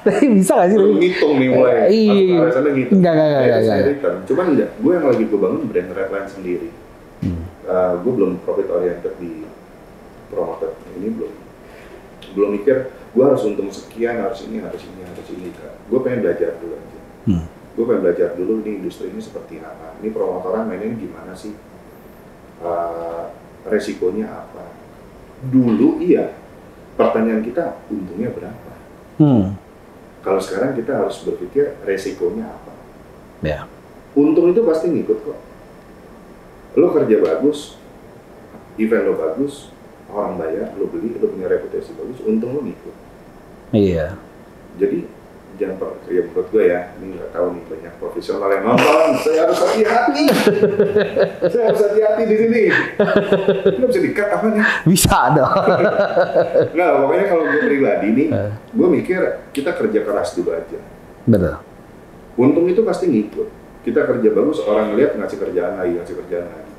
Tapi bisa nggak sih? Lu ngitung nih mulai. Iya. Alasannya ngitung. Enggak. Cuman enggak. Gue yang lagi gue bangun brand redline sendiri. Gue belum profit oriented di promoter ini belum mikir gue harus untung sekian, harus ini. Gue pengen belajar dulu aja. Gue pengen belajar dulu nih industri ini seperti apa. Ini promotoran mainnya gimana sih? resikonya apa. Dulu iya, pertanyaan kita untungnya berapa. Kalau sekarang kita harus berpikir resikonya apa. Ya. Untung itu pasti ngikut kok. Lo kerja bagus, event lo bagus, orang bayar, lo beli, lo punya reputasi bagus, untung lo ngikut. Iya. Jadi jangan ya menurut gue ya, ini nggak tahu nih banyak profesional yang nonton, saya harus hati-hati. Saya harus hati-hati di sini. Lo bisa di-cut apa nih? Bisa dong. Nggak, pokoknya kalau gue pribadi nih, gue mikir kita kerja keras dulu aja. Betul. Untung itu pasti ngikut. Kita kerja bagus, orang ngeliat ngasih kerjaan lagi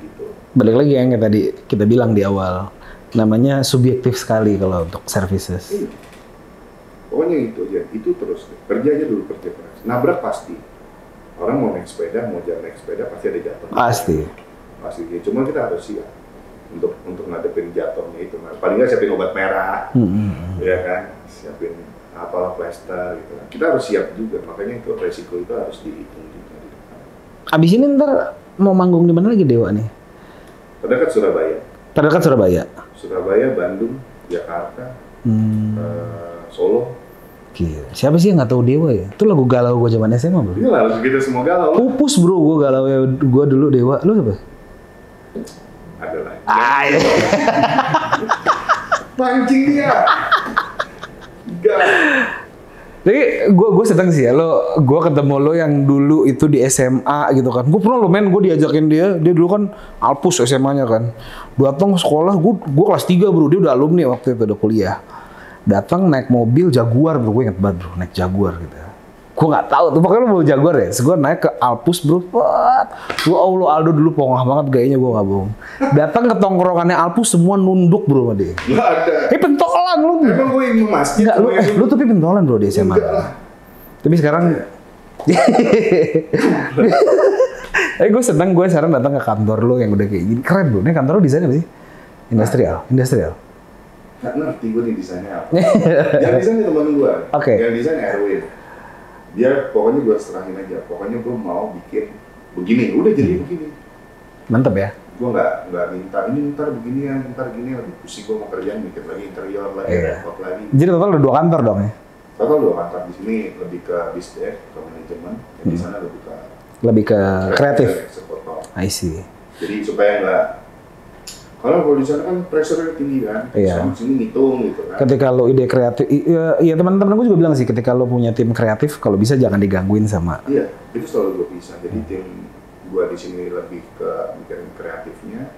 gitu. Balik lagi yang tadi kita bilang di awal, namanya subjektif sekali kalau untuk services. Iya. Pokoknya itu aja, itu terus. Kerja aja dulu, kerja keras. Nabrak pasti. Orang mau naik sepeda, mau jalan naik sepeda, pasti ada jatuh. Pasti. Ya. Cuma kita harus siap untuk ngadepin jatuhnya itu. Paling nggak siapin obat merah, ya kan? Siapin apalah plaster gitu. Kita harus siap juga, makanya itu resiko itu harus dihitung juga. Abis ini ntar mau manggung di mana lagi Dewa nih? Terdekat Surabaya. Terdekat Surabaya. Surabaya, Bandung, Jakarta, Solo. Gila. Siapa sih yang nggak tahu Dewa ya? Itu lagu galau gue zaman SMA bro. Iya lah, kita semua galau. Pupus bro, gue galau ya. Gue dulu Dewa. Lu siapa? Ada lah. Iya. Pancing dia. Gak. Jadi gue seneng sih ya, gue ketemu lo yang dulu itu di SMA gitu kan. Gue pernah lo men, gue diajakin dia dulu kan Alpus SMA-nya kan. Datang sekolah, gue kelas 3 bro, dia udah alumni waktu itu, udah kuliah. Datang naik mobil Jaguar bro, gue inget banget bro, naik Jaguar gitu. Gue nggak tahu tuh, pokoknya lo mau Jaguar ya. Terus gue naik ke Alpus bro, gue Allah Aldo dulu pongah banget gayanya, gue nggak bohong. Datang ke tongkrongannya Alpus semua nunduk bro sama dia. Gak ada. Pentolan lu. Emang gue yang masjid. Enggak, lu tapi pentolan bro di SMA. Tapi sekarang gue seneng, gue sekarang datang ke kantor lu yang udah kayak gini. Keren bro, ini kantor lu desainnya apa sih? Industrial. Gak ngerti gue nih desainnya apa. Yang desainnya temen gue. Oke. Yang desain Erwin. Dia pokoknya gue serahin aja. Pokoknya gue mau bikin begini. Udah jadi begini. Mantep ya. Gue nggak minta ini ntar begini ya, ntar gini lebih pusing gue mau kerjaan mikir lagi interior lagi, repot lagi. Jadi total ada 2 kantor dong ya? Total 2 kantor di sini lebih ke bisnis, ke manajemen. Yang di sana lebih ke kreatif. I I see. Jadi supaya nggak, kalau di sana kan pressure tinggi kan, sama sini ngitung gitu kan. Ketika lo ide kreatif, iya teman-teman gue juga bilang sih, ketika lo punya tim kreatif, kalau bisa jangan digangguin sama. Iya, itu selalu gue bisa. Jadi tim gue di sini lebih ke mikirin kreatifnya,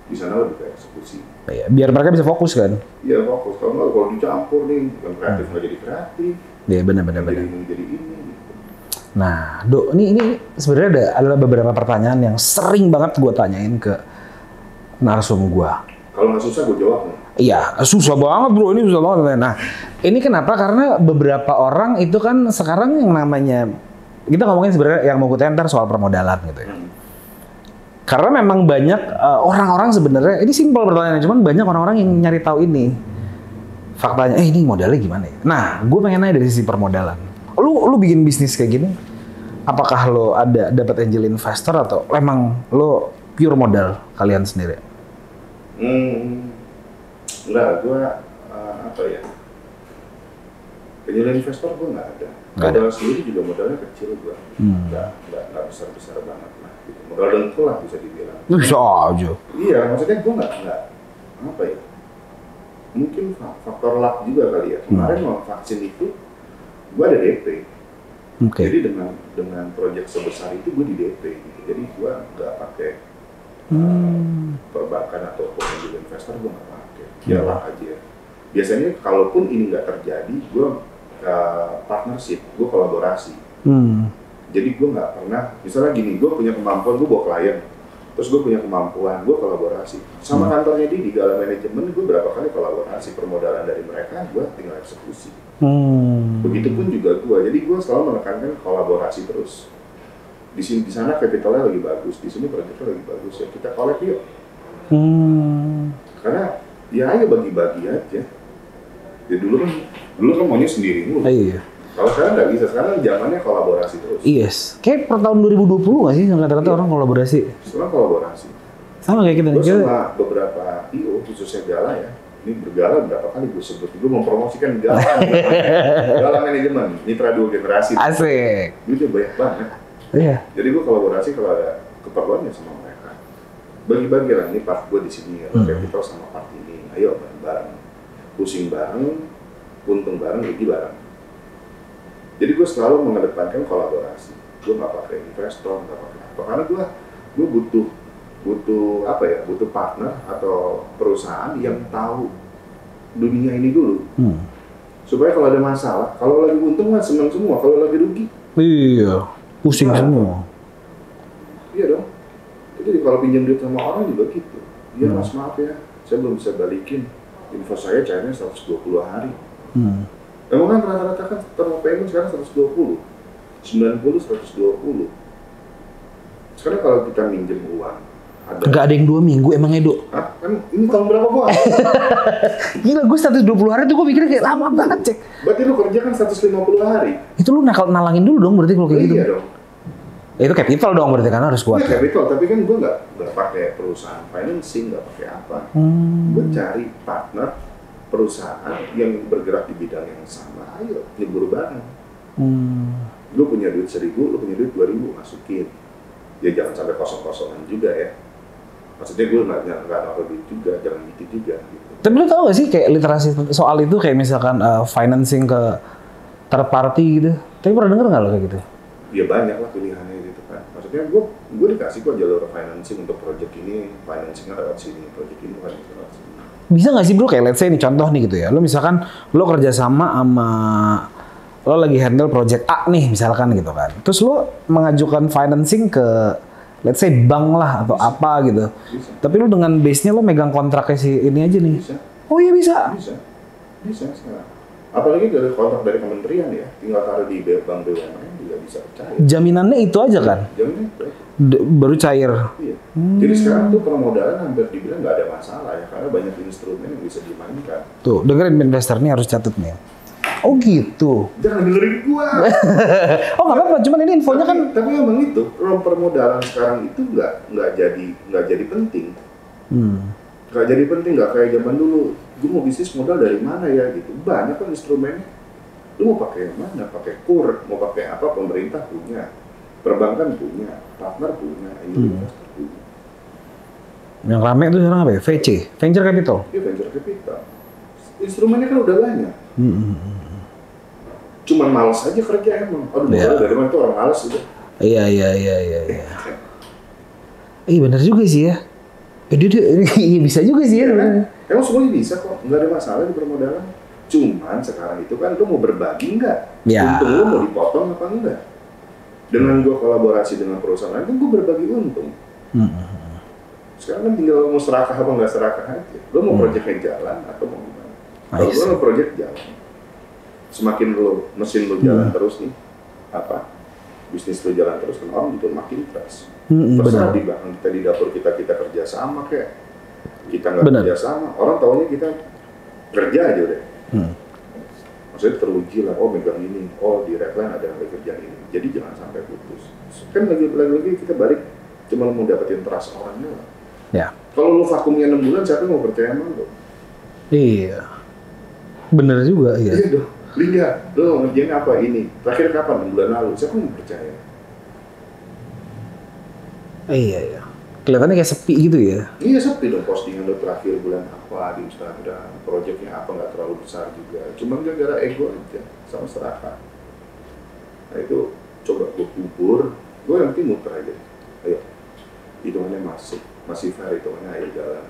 di sana lebih ke eksekusi. Iya, biar mereka bisa fokus kan? Iya fokus. Kalau dicampur nih, bukan kreatif nggak jadi kreatif. Iya benar. Jadi ini. Gitu. Nah, Dok, ini sebenarnya ada beberapa pertanyaan yang sering banget gue tanyain ke narsum gue. Kalau nggak susah gue jawab nih. Iya, susah banget bro, ini susah banget. Nah, ini kenapa? Karena beberapa orang itu kan sekarang yang namanya, kita ngomongin sebenarnya yang mau gue ntar soal permodalan gitu ya. Karena memang banyak orang-orang sebenarnya, ini simpel pertanyaannya, cuman banyak orang-orang yang nyari tahu ini. Faktanya, ini modalnya gimana ya? Nah, gue pengen nanya dari sisi permodalan. Lu bikin bisnis kayak gini, apakah lo ada dapat angel investor atau emang lo pure modal kalian sendiri? Enggak, gue apa ya? Angel investor gue nggak ada. Modal sendiri juga modalnya kecil gue, nggak besar banget lah. Gitu. Modal dengkul lah bisa dibilang. Bisa aja. Iya, maksudnya gue nggak apa ya? Mungkin faktor luck juga kali ya. Kemarin mau vaksin itu, gue ada DP. Jadi dengan proyek sebesar itu gue di DP. Gitu. Jadi gue nggak pakai perbankan atau angel investor, gue nggak pakai. Ya luck aja. Biasanya kalaupun ini nggak terjadi, gue partnership, gue kolaborasi. Jadi gue nggak pernah, misalnya gini, gue punya kemampuan, gue bawa klien, terus gue punya kemampuan, gue kolaborasi. Sama kantornya di Gala Manajemen, gue berapa kali kolaborasi, permodalan dari mereka, gue tinggal eksekusi. Begitupun juga gue, jadi gue selalu menekankan kolaborasi terus. Di sana kapitalnya lagi bagus, di sini proyeknya lagi bagus, ya kita collab yuk. Karena ya ayo bagi-bagi aja. Ya dulu kan maunya sendiri dulu. Iya. Kalau sekarang nggak bisa, sekarang zamannya kolaborasi terus. Yes. Kayak per tahun 2020 nggak sih rata-rata orang kolaborasi? Sekarang kolaborasi. Sama kayak kita nih. Gue sama beberapa IO, khususnya Gala ya. Ini bergala berapa kali gue sebut. Gue mempromosikan Gala. Gala manajemen, mitra 2 generasi. Asik. Duitnya banyak banget. Iya. Jadi gue kolaborasi kalau ada keperluannya sama mereka. Bagi-bagi lah, ini part gue di sini ya. Capital sama part ini. Ayo bareng-bareng. Pusing bareng, untung bareng, rugi bareng. Jadi gue selalu mengedepankan kolaborasi. Gue nggak pakai investor, nggak pakai apa. Karena gue butuh apa ya, butuh partner atau perusahaan yang tahu dunia ini dulu, supaya kalau ada masalah, kalau lagi untung kan senang semua, kalau lagi rugi, iya, pusing semua. Iya dong. Jadi kalau pinjam duit sama orang juga gitu, iya mas maaf ya, saya belum bisa balikin, info saya cairnya 120 hari. Emang kan rata-rata kan term payment sekarang 120, 90, 120. Sekarang kalau kita minjem uang, Nggak ada yang 2 minggu emang Edo. Hah? Kan ini tahun berapa gua? Gila, gue 120 hari tuh gue mikirnya kayak lama banget, Cek. Berarti lu kerja kan 150 hari. Itu lu nalangin dulu dong berarti kalau kayak gitu. Iya dong. Ya, itu capital dong berarti karena harus kuat. Iya capital, tapi kan gua nggak pakai perusahaan financing, nggak pakai apa. Gua cari partner perusahaan yang bergerak di bidang yang sama. Ayo libur bareng. Lu punya duit 1.000, lu punya duit 2.000, masukin. Ya jangan sampai kosong-kosongan juga ya. Maksudnya gue nggak naruh duit juga, jangan gitu juga. Gitu. Tapi lu tau gak sih kayak literasi soal itu kayak misalkan financing ke third party gitu? Tapi pernah denger nggak lo kayak gitu? Ya banyak lah pilihannya gitu kan. Maksudnya gue dikasih kok jalur financing untuk project ini, financingnya lewat sini, project ini financing lewat sini. Bisa nggak sih bro kayak let's say ini contoh nih gitu ya, lo misalkan lo kerjasama sama lo lagi handle project A nih misalkan gitu kan, terus lo mengajukan financing ke let's say bank lah atau apa gitu. Bisa. Tapi lu dengan base-nya lu megang kontraknya si ini aja nih. Bisa. Oh iya bisa. Bisa sekarang. Apalagi dari kontrak dari kementerian ya, tinggal taruh di bank BUMN juga bisa percaya. Jaminannya itu aja kan? Jaminannya itu. Baru cair. Iya. Jadi sekarang tuh permodalan hampir dibilang nggak ada masalah ya, karena banyak instrumen yang bisa dimainkan. Tuh, dengerin investor nih harus catat nih. Oh gitu. Jangan dengerin gua. Oh nggak apa-apa, cuman ini infonya kan. Tapi emang itu, permodalan sekarang itu nggak jadi penting. Nggak jadi penting, nggak kayak zaman dulu. Gue mau bisnis modal dari mana ya gitu. Banyak kan instrumennya. Lu mau pakai yang mana? Pakai KUR, mau pakai apa? Pemerintah punya, perbankan punya, partner punya, investor punya. Yang rame itu sekarang apa ya? VC, Venture Capital. Iya, Venture Capital. Instrumennya kan udah banyak. Cuman malas aja kerja emang. Aduh, dari mana tuh orang malas gitu. Iya. Benar juga sih ya. Iya bisa juga sih ya. Kan? Emang semuanya bisa kok, nggak ada masalah di permodalan. Cuman sekarang itu kan lu mau berbagi nggak? Ya. Untung lu mau dipotong apa enggak? Dengan gua kolaborasi dengan perusahaan lain, kan gua berbagi untung. Sekarang kan tinggal mau serakah apa nggak serakah aja. Lu mau proyeknya jalan atau mau gimana? Kalau gua mau proyek jalan, semakin mesin lu jalan terus nih, bisnis lu jalan terus, kan orang juga makin fresh. Terserah di belakang kita di dapur kita kerja sama kayak kita nggak kerja sama, orang taunya kita kerja aja udah. Maksudnya teruji lah, oh megang ini, oh di Redline ada kerjaan ini, jadi jangan sampai putus. Kan lagi kita balik cuma mau dapetin trust orang doang. Ya. Kalau lu vakumnya 6 bulan, siapa mau percaya sama lu? Iya. Bener juga ya. Iya dong. Lihat, lu ngerjain apa ini? Terakhir kapan? 6 bulan lalu. Siapa mau percaya? Iya. Kelihatannya kayak sepi gitu ya. Iya sepi dong, postingan lu terakhir bulan apa di Instagram, projectnya apa nggak terlalu besar juga. Cuma gara-gara ego aja, sama serakah. Nah itu coba gue kubur, gue nanti muter aja. Ayo, hitungannya masih fair hitungannya, ayo jalan.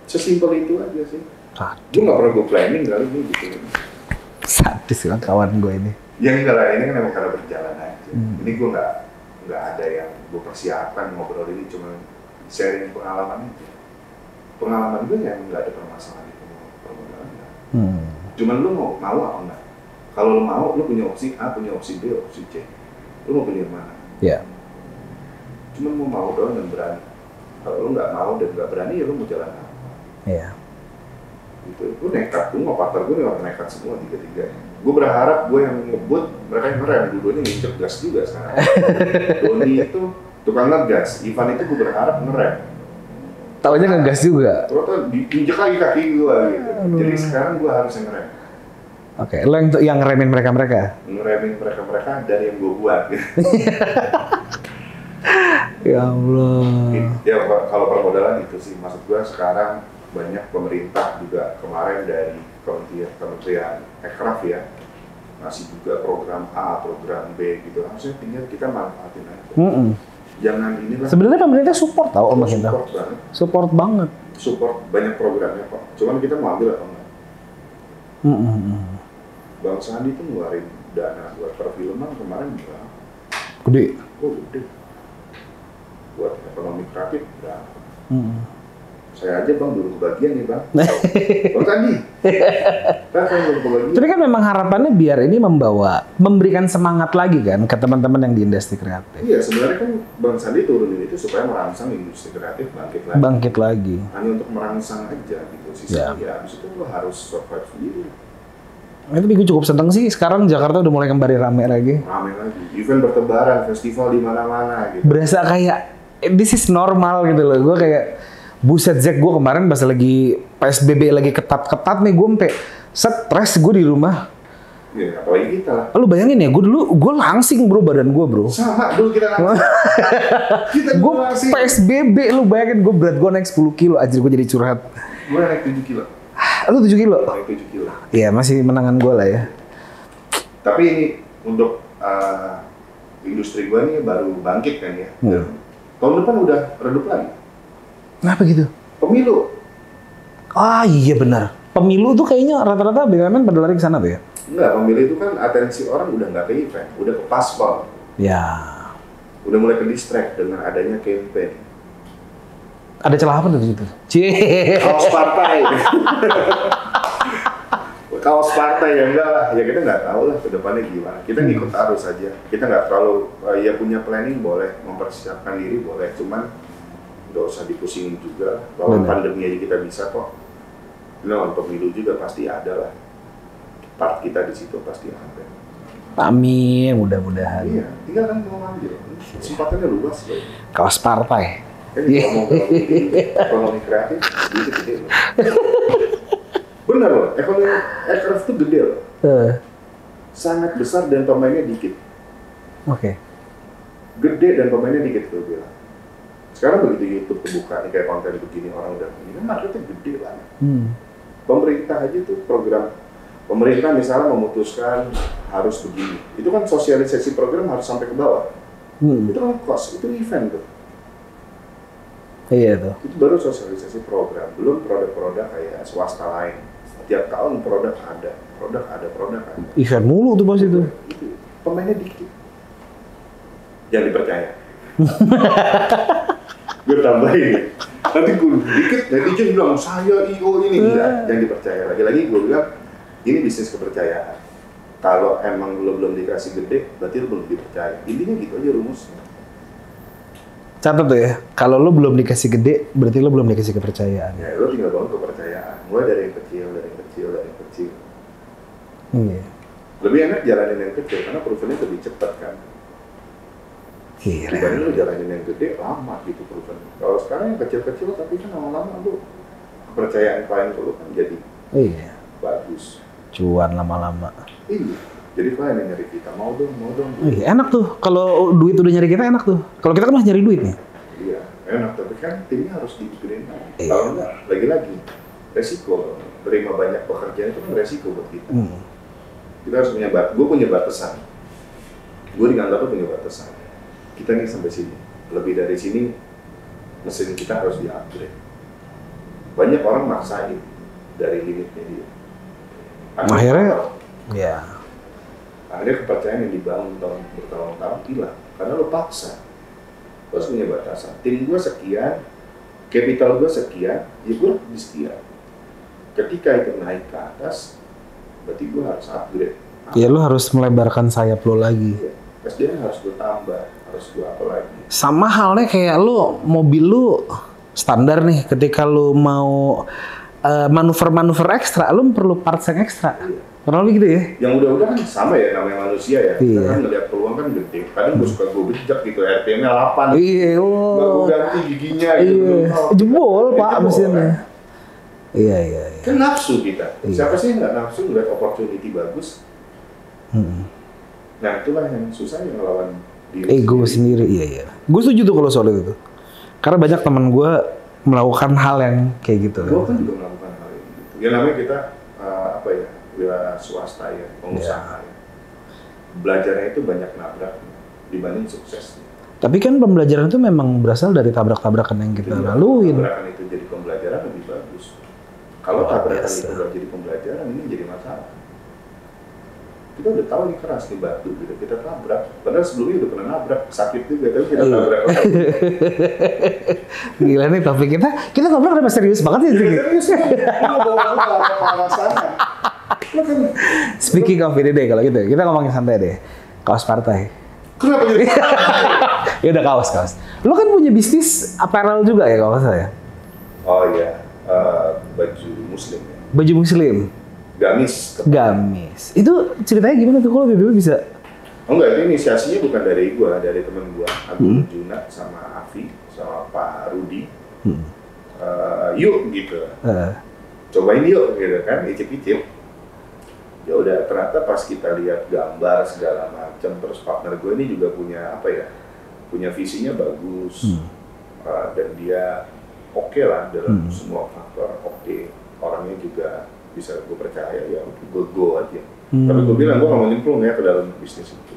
Sesimpel itu aja sih. Gue nggak pernah gue planning kali ini gitu. Sadis kan kawan gue ini. Ya enggak lah, ini kan emang karena berjalan aja. Ini gue nggak ada yang gue persiapkan ngobrol ini, cuma sharing pengalaman aja. Pengalaman gue yang nggak ada permasalahan di permodalan. Cuman lu mau apa enggak? Kalau lu mau, lu punya opsi A, punya opsi B, opsi C. Lu mau pilih yang mana? Iya. Cuman mau doang dan berani. Kalau lu nggak mau dan nggak berani, ya lu mau jalan apa? Iya. Gitu. Gue nekat, gue sama partner gue nih orang nekat semua tiga-tiganya. Gue berharap gue yang ngebut, mereka yang ngerem, dua-duanya nginjek gas juga sekarang. Doni itu tukang ngegas. Ivan itu gue berharap ngerem. Taunya ngegas juga. Ternyata diinjek lagi kaki gue gitu. Jadi sekarang gue harus yang ngerem. Oke, lo yang ngeremin mereka. Ngeremin mereka dari yang gue buat. Gitu. Ya Allah. Ya kalau permodalan itu sih, maksud gue sekarang banyak pemerintah juga kemarin dari Kementerian Aircraft ya ngasih juga program A, program B gitu. Harusnya tinggal kita manfaatin aja. Jangan inilah. Sebenarnya pemerintah support tau Om Mahinda. Support banget. Support banyak programnya kok. Cuman kita mau ambil atau enggak? Bang Sandi itu ngeluarin dana buat perfilman kemarin berapa? Gede. Oh gede. Buat ekonomi kreatif berapa? Saya aja bang dulu kebagian nih bang. Bang Sandi. Saya belum kebagian. Tapi kan memang harapannya biar ini memberikan semangat lagi kan ke teman-teman yang di industri kreatif. Iya sebenarnya kan Bang Sandi turunin itu supaya merangsang industri kreatif bangkit lagi. Hanya untuk merangsang aja gitu. Sisanya ya habis itu lo harus survive sendiri. Itu gue cukup seneng sih, sekarang Jakarta udah mulai kembali rame lagi. Event bertebaran, festival di mana-mana gitu. Berasa kayak, this is normal gitu loh. Gue kayak, buset Jack, gue kemarin pas lagi PSBB lagi ketat-ketat nih, gue sampai stres gue di rumah. Iya, apalagi kita lah. Lu bayangin ya, gue langsing bro badan gue bro. Sama, dulu kita langsing. Gue PSBB, lu bayangin gue berat gue naik 10 kilo, anjir gue jadi curhat. Gue naik 7 kilo. Lu 7 kilo? Naik 7 kilo. Iya, masih menangan gue lah ya. Tapi ini untuk industri gue ini baru bangkit kan ya. Tahun depan udah redup lagi. Kenapa gitu? Pemilu. Ah iya benar. Pemilu tuh kayaknya rata-rata BUMN pada lari ke sana tuh ya? Enggak, pemilu itu kan atensi orang udah nggak ke event, udah ke paspor. Ya. Udah mulai ke distract dengan adanya campaign. Ada celah apa tuh di situ? Kaos partai. Kaos partai ya enggak lah, ya kita nggak tahu lah ke depannya gimana. Kita ngikut arus saja. Kita nggak terlalu ya punya planning boleh, mempersiapkan diri boleh, cuman nggak usah dipusingin juga. Bahwa pandemi aja kita bisa kok. Nah, pemilu juga pasti ada lah. Part kita di situ pasti ada. Amin, mudah-mudahan. Iya, tinggal kan mau ambil. Kesempatannya luas loh. Kaos partai. Ngomong ekonomi kreatif, gede loh. Benar loh, ekonomi aircraft itu gede loh. Sangat besar dan pemainnya dikit. Oke. Gede dan pemainnya dikit gue bilang. Sekarang begitu YouTube kebuka nih kayak konten begini orang udah ini marketnya gede banget. Pemerintah aja tuh program pemerintah misalnya memutuskan harus begini, itu kan sosialisasi program harus sampai ke bawah. Itu kan cost, itu event tuh. Iya tuh. Itu baru sosialisasi program, belum produk-produk kayak swasta lain. Setiap tahun produk ada. Event mulu tuh bos itu. Itu pemainnya dikit. Jangan dipercaya. Gue tambahin ya. Nanti gue dikit, netizen bilang saya IO ini enggak. Jangan dipercaya. Lagi-lagi gue bilang ini bisnis kepercayaan. Kalau emang lo belum dikasih gede, berarti lo belum dipercaya. Intinya gitu aja rumusnya. Catat tuh ya, kalau lo belum dikasih gede, berarti lo belum dikasih kepercayaan. Ya, lo tinggal bangun kepercayaan. Mulai dari yang kecil. Iya. Lebih enak jalanin yang kecil, karena provennya lebih cepat kan. Dibanding lo jalanin yang gede, lama gitu provennya. Kalau sekarang yang kecil-kecil, tapi kan lama-lama lo kepercayaan klien lo kan jadi bagus. Cuan lama-lama. Iya. Jadi klien yang nyari kita, mau dong. Iya, enak tuh. Kalau duit udah nyari kita enak tuh. Kalau kita kan masih nyari duit nih. Iya, enak. Tapi kan timnya harus digedein. Kalau enggak, lagi-lagi resiko. Terima banyak pekerjaan itu kan resiko buat kita. Kita harus punya gue punya batasan. Gue dianggap punya batasan. Kita nih sampai sini. Lebih dari sini, mesin kita harus di-upgrade. Banyak orang maksain dari limitnya dia. Akhirnya kepercayaan yang dibangun bertahun-tahun hilang karena lo paksa. Lo harus punya batasan. Tim gue sekian, capital gue sekian, ya gue harus sekian. Ketika itu naik ke atas, berarti gue harus upgrade. Iya, lo harus melebarkan sayap lo lagi. Iya, SDM harus gue tambah, harus gue apa lagi. Sama halnya kayak lo, mobil lo standar nih, ketika lo mau manuver-manuver ekstra, lo perlu parts yang ekstra. Iya. Kurang lebih gitu ya. Yang udah-udah kan sama ya, namanya manusia ya. Kita Iya. kan ngeliat peluang kan gede. Kadang gue suka gue bejek gitu, RPM-nya 8. Iya, Nggak gue ganti giginya gitu. Iya. Oh, Jebol Pak jebol, mesinnya. kan? Iya. Kan nafsu kita. Iya. Siapa sih yang nggak nafsu ngeliat opportunity bagus? Nah itulah yang susah yang ngelawan diri Ego sendiri, iya. Gue setuju tuh kalau soal itu tuh. Karena banyak teman gue melakukan hal yang kayak gitu. Gue kan juga melakukan hal ini. Gitu. Ya namanya kita apa ya, wira swasta ya, pengusaha ya. Belajarnya itu banyak nabrak dibanding sukses. Tapi kan pembelajaran itu memang berasal dari tabrak-tabrakan yang kita laluin. Tabrakan itu jadi pembelajaran lebih bagus. Kalau tabrakan itu udah jadi pembelajaran, ini jadi masalah. Kita udah tahu ini keras nih batu gitu, kita tabrak. Padahal sebelumnya udah pernah nabrak, sakit juga, tapi kita tabrak. Gila nih topik kita ngobrol kenapa serius banget ya? Serius, lu bawa ke arah sana. Lu kan, Speaking of ini deh kalau gitu, kita ngomongin santai deh. Kaos partai. kenapa jadi? Ya udah kaos. Lu kan punya bisnis apparel juga ya kalau nggak salah ya? Oh iya, baju muslim ya. Baju muslim. Gamis. Gamis. Itu ceritanya gimana tuh kalau BBB bisa? Oh enggak, itu inisiasinya bukan dari gua, dari temen gua, Agung Junat sama Afi, sama Pak Rudi. Yuk gitu. Cobain yuk gitu kan, icip-icip. Ya udah, ternyata pas kita lihat gambar segala macam, terus partner gue ini juga punya apa ya, punya visinya bagus. Dan dia oke lah dalam semua faktor, oke. Orangnya juga bisa gue percaya, ya gue go aja. Tapi gue bilang gue gak mau nyemplung ya ke dalam bisnis itu.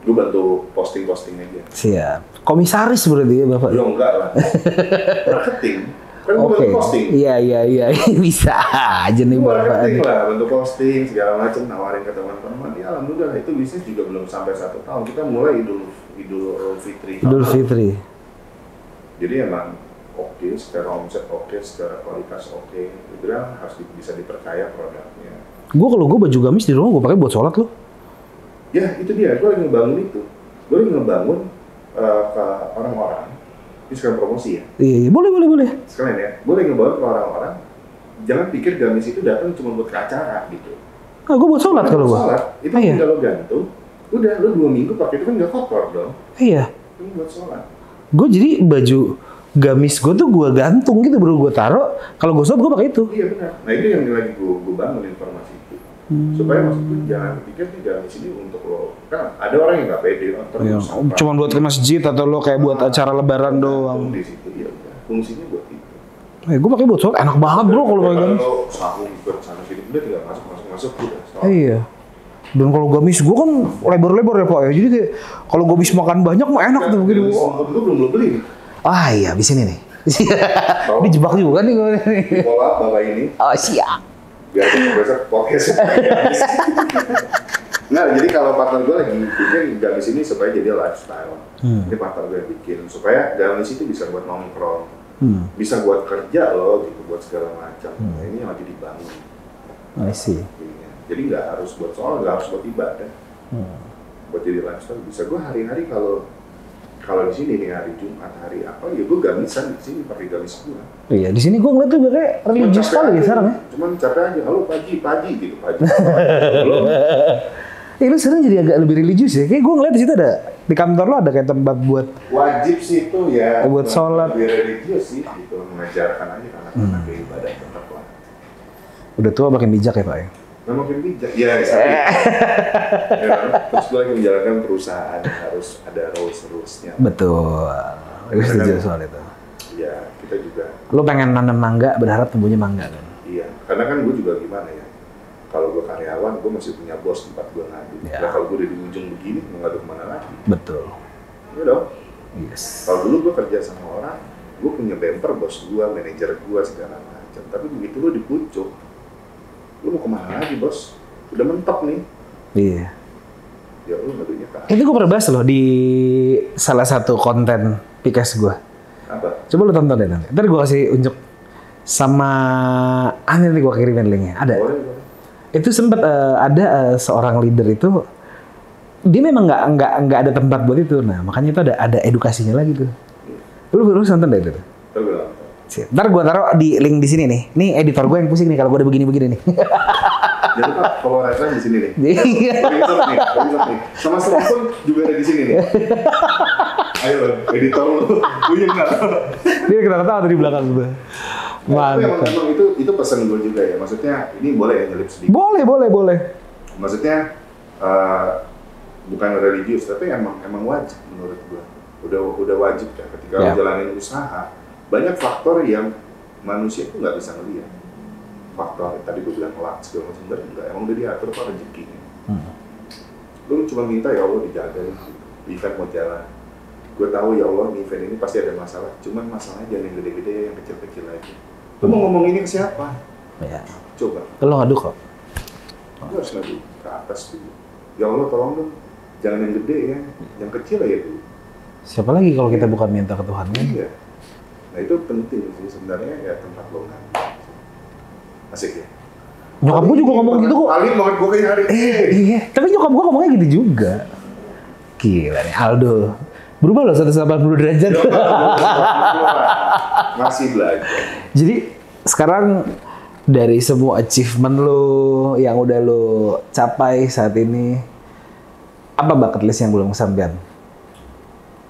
Gue bantu posting aja. Siap. Komisaris berarti ya Bapak? Ya enggak lah. Marketing. Kan gue bantu posting. Iya. Bisa aja nih Bapak. Marketing lah, bantu posting segala macam, nawarin ke teman-teman. Ya alhamdulillah itu bisnis juga belum sampai 1 tahun. Kita mulai Idul Fitri. Idul Fitri. Jadi emang oke, secara omset oke, secara kualitas oke. Gue bilang harus bisa dipercaya produknya. Kalau gue baju gamis di rumah gue pakai buat sholat loh. Ya itu dia, gue lagi ngebangun itu. Gue lagi ngebangun ke orang-orang. Ini sekarang promosi ya? Iya, boleh. Sekalian ya, gue lagi ngebangun ke orang-orang. Jangan pikir gamis itu datang cuma buat ke acara gitu. Ah, gue buat sholat kalau gue. Sholat, itu iya. kalau gantung, udah lu 2 minggu pakai itu kan nggak kotor dong. Iya. Ini buat sholat. Gue jadi baju gamis gue tuh gue gantung gitu bro, gue taruh. Kalau gue sholat gue pakai itu. Iya benar. Nah itu yang lagi gue bangun informasi itu. Supaya maksudku jangan pikir nih gamis ini untuk lo. Kan ada orang yang nggak pede. Iya. Cuma buat ke masjid atau lo kayak buat acara lebaran doang. Di situ ya udah. Fungsinya buat itu. Gue pakai buat sholat, enak banget bro kalau pakai gamis. Kalau sahur bersama sini udah tinggal masuk udah. Iya. Dan kalau gamis gue kan lebar-lebar ya Pak ya. Jadi kayak kalau gamis makan banyak mah enak tuh begini. Gue belum beli nih. Ah iya, abis ini nih. Ini jebak juga nih gue nih. Pola bapak ini. Oh siap. Biar besok podcast. Nah, jadi kalau partner gue lagi bikin gamis ini supaya jadi lifestyle. Ini partner gue yang bikin supaya gamis itu bisa buat nongkrong, bisa buat kerja loh, gitu, buat segala macam. Nah, ini yang lagi dibangun. I see. Jadi nggak harus buat soal, nggak harus buat ibadah. Buat jadi lifestyle bisa. Gue hari-hari kalau di sini nih hari Jumat, hari apa ya gue gamisan di sini pakai gamis gue. Iya, di sini gue ngeliat tuh kayak religius sekali ya sekarang ya. Cuman capek aja, halo pagi gitu pagi. Lu sekarang jadi agak lebih religius ya. Kayak gue ngeliat di situ ada di kantor lo ada kayak tempat buat wajib sih itu ya. Buat sholat. Lebih religius sih, gitu mengajarkan aja anak-anak ibadah tetap lah. Udah tua makin bijak ya Pak ya. Nah, makin bijak, ya tapi ya, terus gue lagi menjalankan perusahaan harus ada rules-rulesnya. Betul. Gue setuju soal itu. Ya kita juga. Lo pengen nanam mangga, berharap tumbuhnya mangga kan? Iya, karena kan gue juga gimana ya. Kalau gue karyawan, gue masih punya bos tempat gue ngadu. Ya. Nah kalau gue udah di ujung begini, mau ngadu kemana lagi? Betul. Iya dong. Yes. Kalau dulu gue kerja sama orang, gue punya bemper bos gue, manajer gue segala macam. Tapi begitu lo dipucuk, lo mau kemana lagi bos? Udah mentok nih. Iya. Ya lo ngadunya kan. Itu gue pernah bahas loh di salah satu konten Pikas gue. Apa? Coba lo tonton deh nanti. Ntar gue kasih unjuk sama nanti gue kirimin linknya. Ada. Boleh. Itu sempat ada seorang leader itu dia memang nggak ada tempat buat itu. Nah makanya itu ada edukasinya lagi tuh. Lu nonton deh itu. Terus. Ntar gue taruh di link di sini nih. Nih editor gue yang pusing nih kalau gue udah begini-begini nih. Jangan lupa follow Reza di sini nih. Iya. Screenshot nih. Sama smartphone juga ada di sini nih. Ayo, editor lu. Punya nggak? Dia ketawa di belakang gue. Nah, Mantap. emang itu pesan gue juga ya. Maksudnya ini boleh ya nyelip sedikit. Boleh. Maksudnya bukan religius, tapi emang wajib menurut gue. Udah wajib ya. Ketika Ya. lo jalanin usaha, banyak faktor yang manusia itu nggak bisa ngeliat. Faktor tadi gue bilang luck segala macam, enggak. Emang udah diatur kok rezekinya. Lu cuma minta ya Allah dijaga nih. Event mau jalan. Gue tahu ya Allah di event ini pasti ada masalah. Cuman masalahnya jangan yang gede-gede, yang kecil-kecil aja. Lu mau ngomong ini ke siapa? Ya. Coba. Lo ngadu kok. Lu harus ngadu ke atas dulu. Ya Allah tolong dong, jangan yang gede ya, yang kecil aja dulu. Siapa lagi kalau kita bukan minta ke Tuhan kan? Iya. Nah itu penting sih sebenarnya ya tempat lo ngadu. Asik ya. Nyokap gue juga ngomong gitu kok. Alim banget gue kayak hari ini. Iya. Tapi nyokap gue ngomongnya gitu juga. Gila nih Aldo. Berubah loh 180 derajat. Masih belajar. Jadi sekarang dari semua achievement lo yang udah lo capai saat ini, apa bucket list yang belum kesampaian?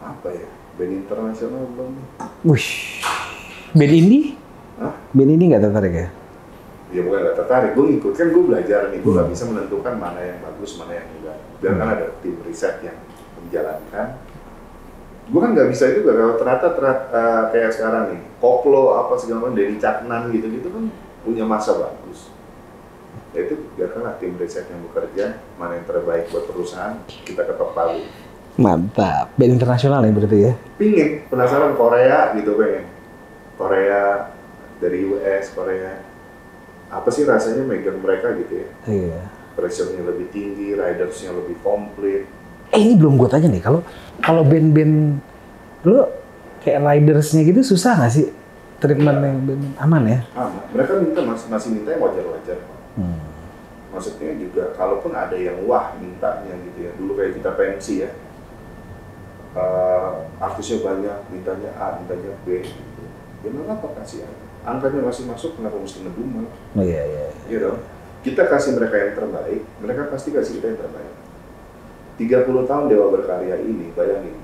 Apa ya? Band internasional belum nih? Wush. Band indie? Hah? Band indie nggak tertarik ya? Ya bukan nggak tertarik, gue ngikut, kan gue belajar nih, gue nggak bisa menentukan mana yang bagus, mana yang enggak. Biarkan ada tim riset yang menjalankan. Gue kan nggak bisa juga kalau ternyata kayak sekarang nih, koplo apa segala macam, Denny Caknan gitu-gitu kan punya masa bagus. Ya itu biarkanlah tim riset yang bekerja, mana yang terbaik buat perusahaan, kita ketok palu. Mantap. Band internasional ya berarti ya? Pingin, penasaran Korea gitu pengen. Korea, dari US, Korea. Apa sih rasanya megang mereka gitu ya? Iya. Pressure-nya lebih tinggi, riders-nya lebih komplit. Ini belum gue tanya nih, kalau band-band lo kayak ridersnya gitu susah nggak sih treatmentnya band aman ya? Mereka masih minta yang wajar-wajar. Maksudnya juga, kalaupun ada yang wah mintanya gitu ya, dulu kayak kita pensi ya, artisnya banyak, mintanya A, mintanya B gitu. Ya nggak apa kasih aja. Angkanya masih masuk, kenapa mesti ngedumel? Oh iya. Iya dong. Kita kasih mereka yang terbaik, mereka pasti kasih kita yang terbaik. 30 tahun Dewa berkarya ini, bayangin.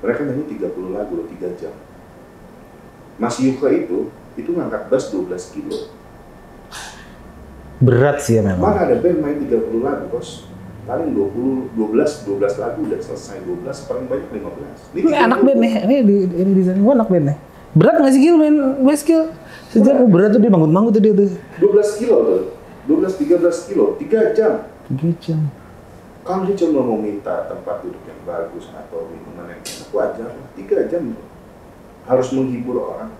Mereka nyanyi 30 lagu loh, 3 jam. Mas Yuka itu ngangkat bass 12 kilo. Berat sih ya memang. Mana ada band main 30 lagu, bos? Paling 12 lagu udah selesai, 12, paling banyak 15. Ini anak band nih, ini di sana, gue anak band nih. Berat nggak sih Gil main bass Gil? Sejak berat tuh dia bangun tuh dia tuh. 12 kilo tuh, 12-13 kilo, 3 jam. 3 jam. Kalau dia cuma mau minta tempat duduk yang bagus atau minuman yang enak, wajar lah. 3 jam harus menghibur orang.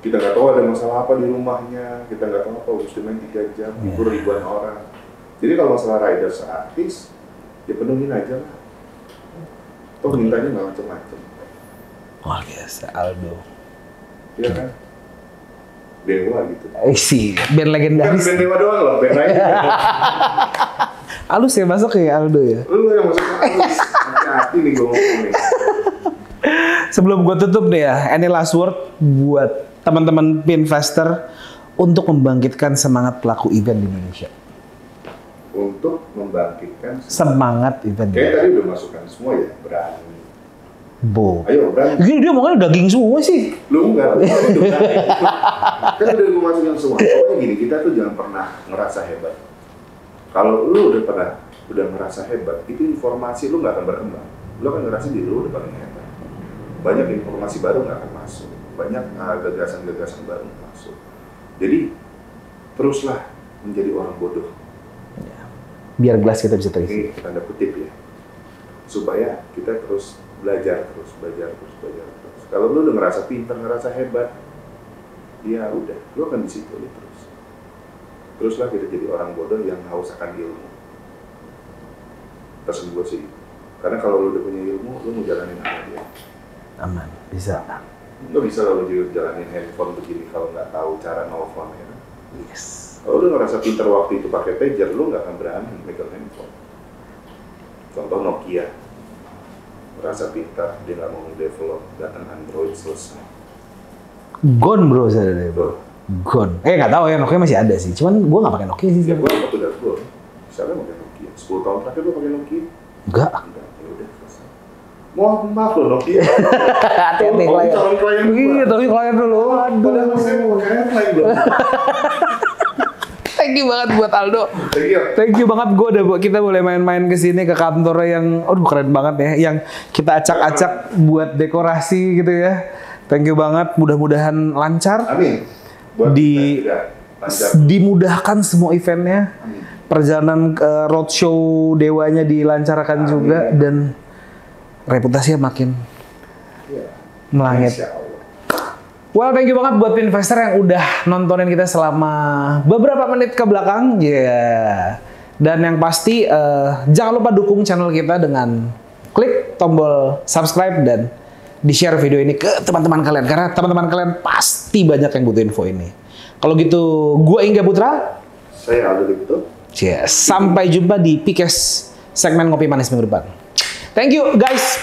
Kita nggak tahu ada masalah apa di rumahnya, kita nggak tahu apa, mesti main 3 jam, hibur ribuan orang. Jadi kalau masalah riders artis, ya penuhin aja lah. Toh mintanya nggak macam-macam. Wah biasa Aldo. Iya kan? Dewa gitu. Sih, band Bukan legendaris. band Dewa doang loh, band lain. Alus ya masuk ya Aldo ya. Lu yang masuk halus. Hati-hati nih gue ngomong nih. Sebelum gue tutup nih ya, any last word buat teman-teman Pinvestor untuk membangkitkan semangat pelaku event di Indonesia. Untuk membangkitkan Semangat event. Kayaknya tadi udah masukkan semua ya, berani. Ayo berani. Gini dia ngomongnya daging semua sih. Lu enggak, lu udah berani. Kan udah gue masukin semua. Pokoknya gini, kita tuh jangan pernah ngerasa hebat. Kalau lu udah ngerasa hebat, itu informasi lu nggak akan berkembang. Lu akan ngerasa diri lu udah paling hebat. Banyak informasi baru nggak akan masuk. Banyak gagasan-gagasan baru masuk. Jadi teruslah menjadi orang bodoh. Biar gelas kita bisa terisi. Ini tanda kutip ya. Supaya kita terus belajar terus. Kalau lu udah ngerasa pintar, ngerasa hebat, ya udah, lu akan di situ terus. Teruslah kita jadi orang bodoh yang haus akan ilmu. Pesan gue sih, karena kalau lu udah punya ilmu, lu mau jalanin apa dia? Aman, bisa. Lu bisa lah lu jalanin handphone begini kalau nggak tahu cara nelfon ya. Yes. Kalau lu ngerasa pintar waktu itu pakai pager, lu nggak akan berani megang handphone. Contoh Nokia, merasa pintar, dia nggak mau develop, datang Android selesai. Gone bro saya dari bro. Gone. Nggak tahu ya, Nokia masih ada sih. Cuman gue nggak pakai Nokia sih. Ya gue dapat udah gone. Siapa yang pakai Nokia? 10 tahun terakhir gue pakai Nokia. Enggak. Ya udah selesai. Maaf loh Nokia. Hati-hati klien. Iya, tapi klien dulu. Padahal saya mau pakai airline belum. Thank you banget buat Aldo. Thank you. Thank you banget, kita boleh main-main ke sini ke kantornya yang keren banget ya, yang kita acak-acak buat dekorasi gitu ya. Thank you banget, mudah-mudahan lancar. Amin. Buat lancar. Dimudahkan semua eventnya. Amin. Perjalanan ke roadshow Dewanya dilancarkan juga dan reputasinya makin melangit. Insya Allah. Well, thank you banget buat investor yang udah nontonin kita selama beberapa menit ke belakang. Dan yang pasti jangan lupa dukung channel kita dengan klik tombol subscribe dan di-share video ini ke teman-teman kalian. Karena teman-teman kalian pasti banyak yang butuh info ini. Kalau gitu, gue Ingga Putra. Saya Aldo Dipto. Sampai jumpa di Pikes segmen Ngopi Manis minggu depan. Thank you guys.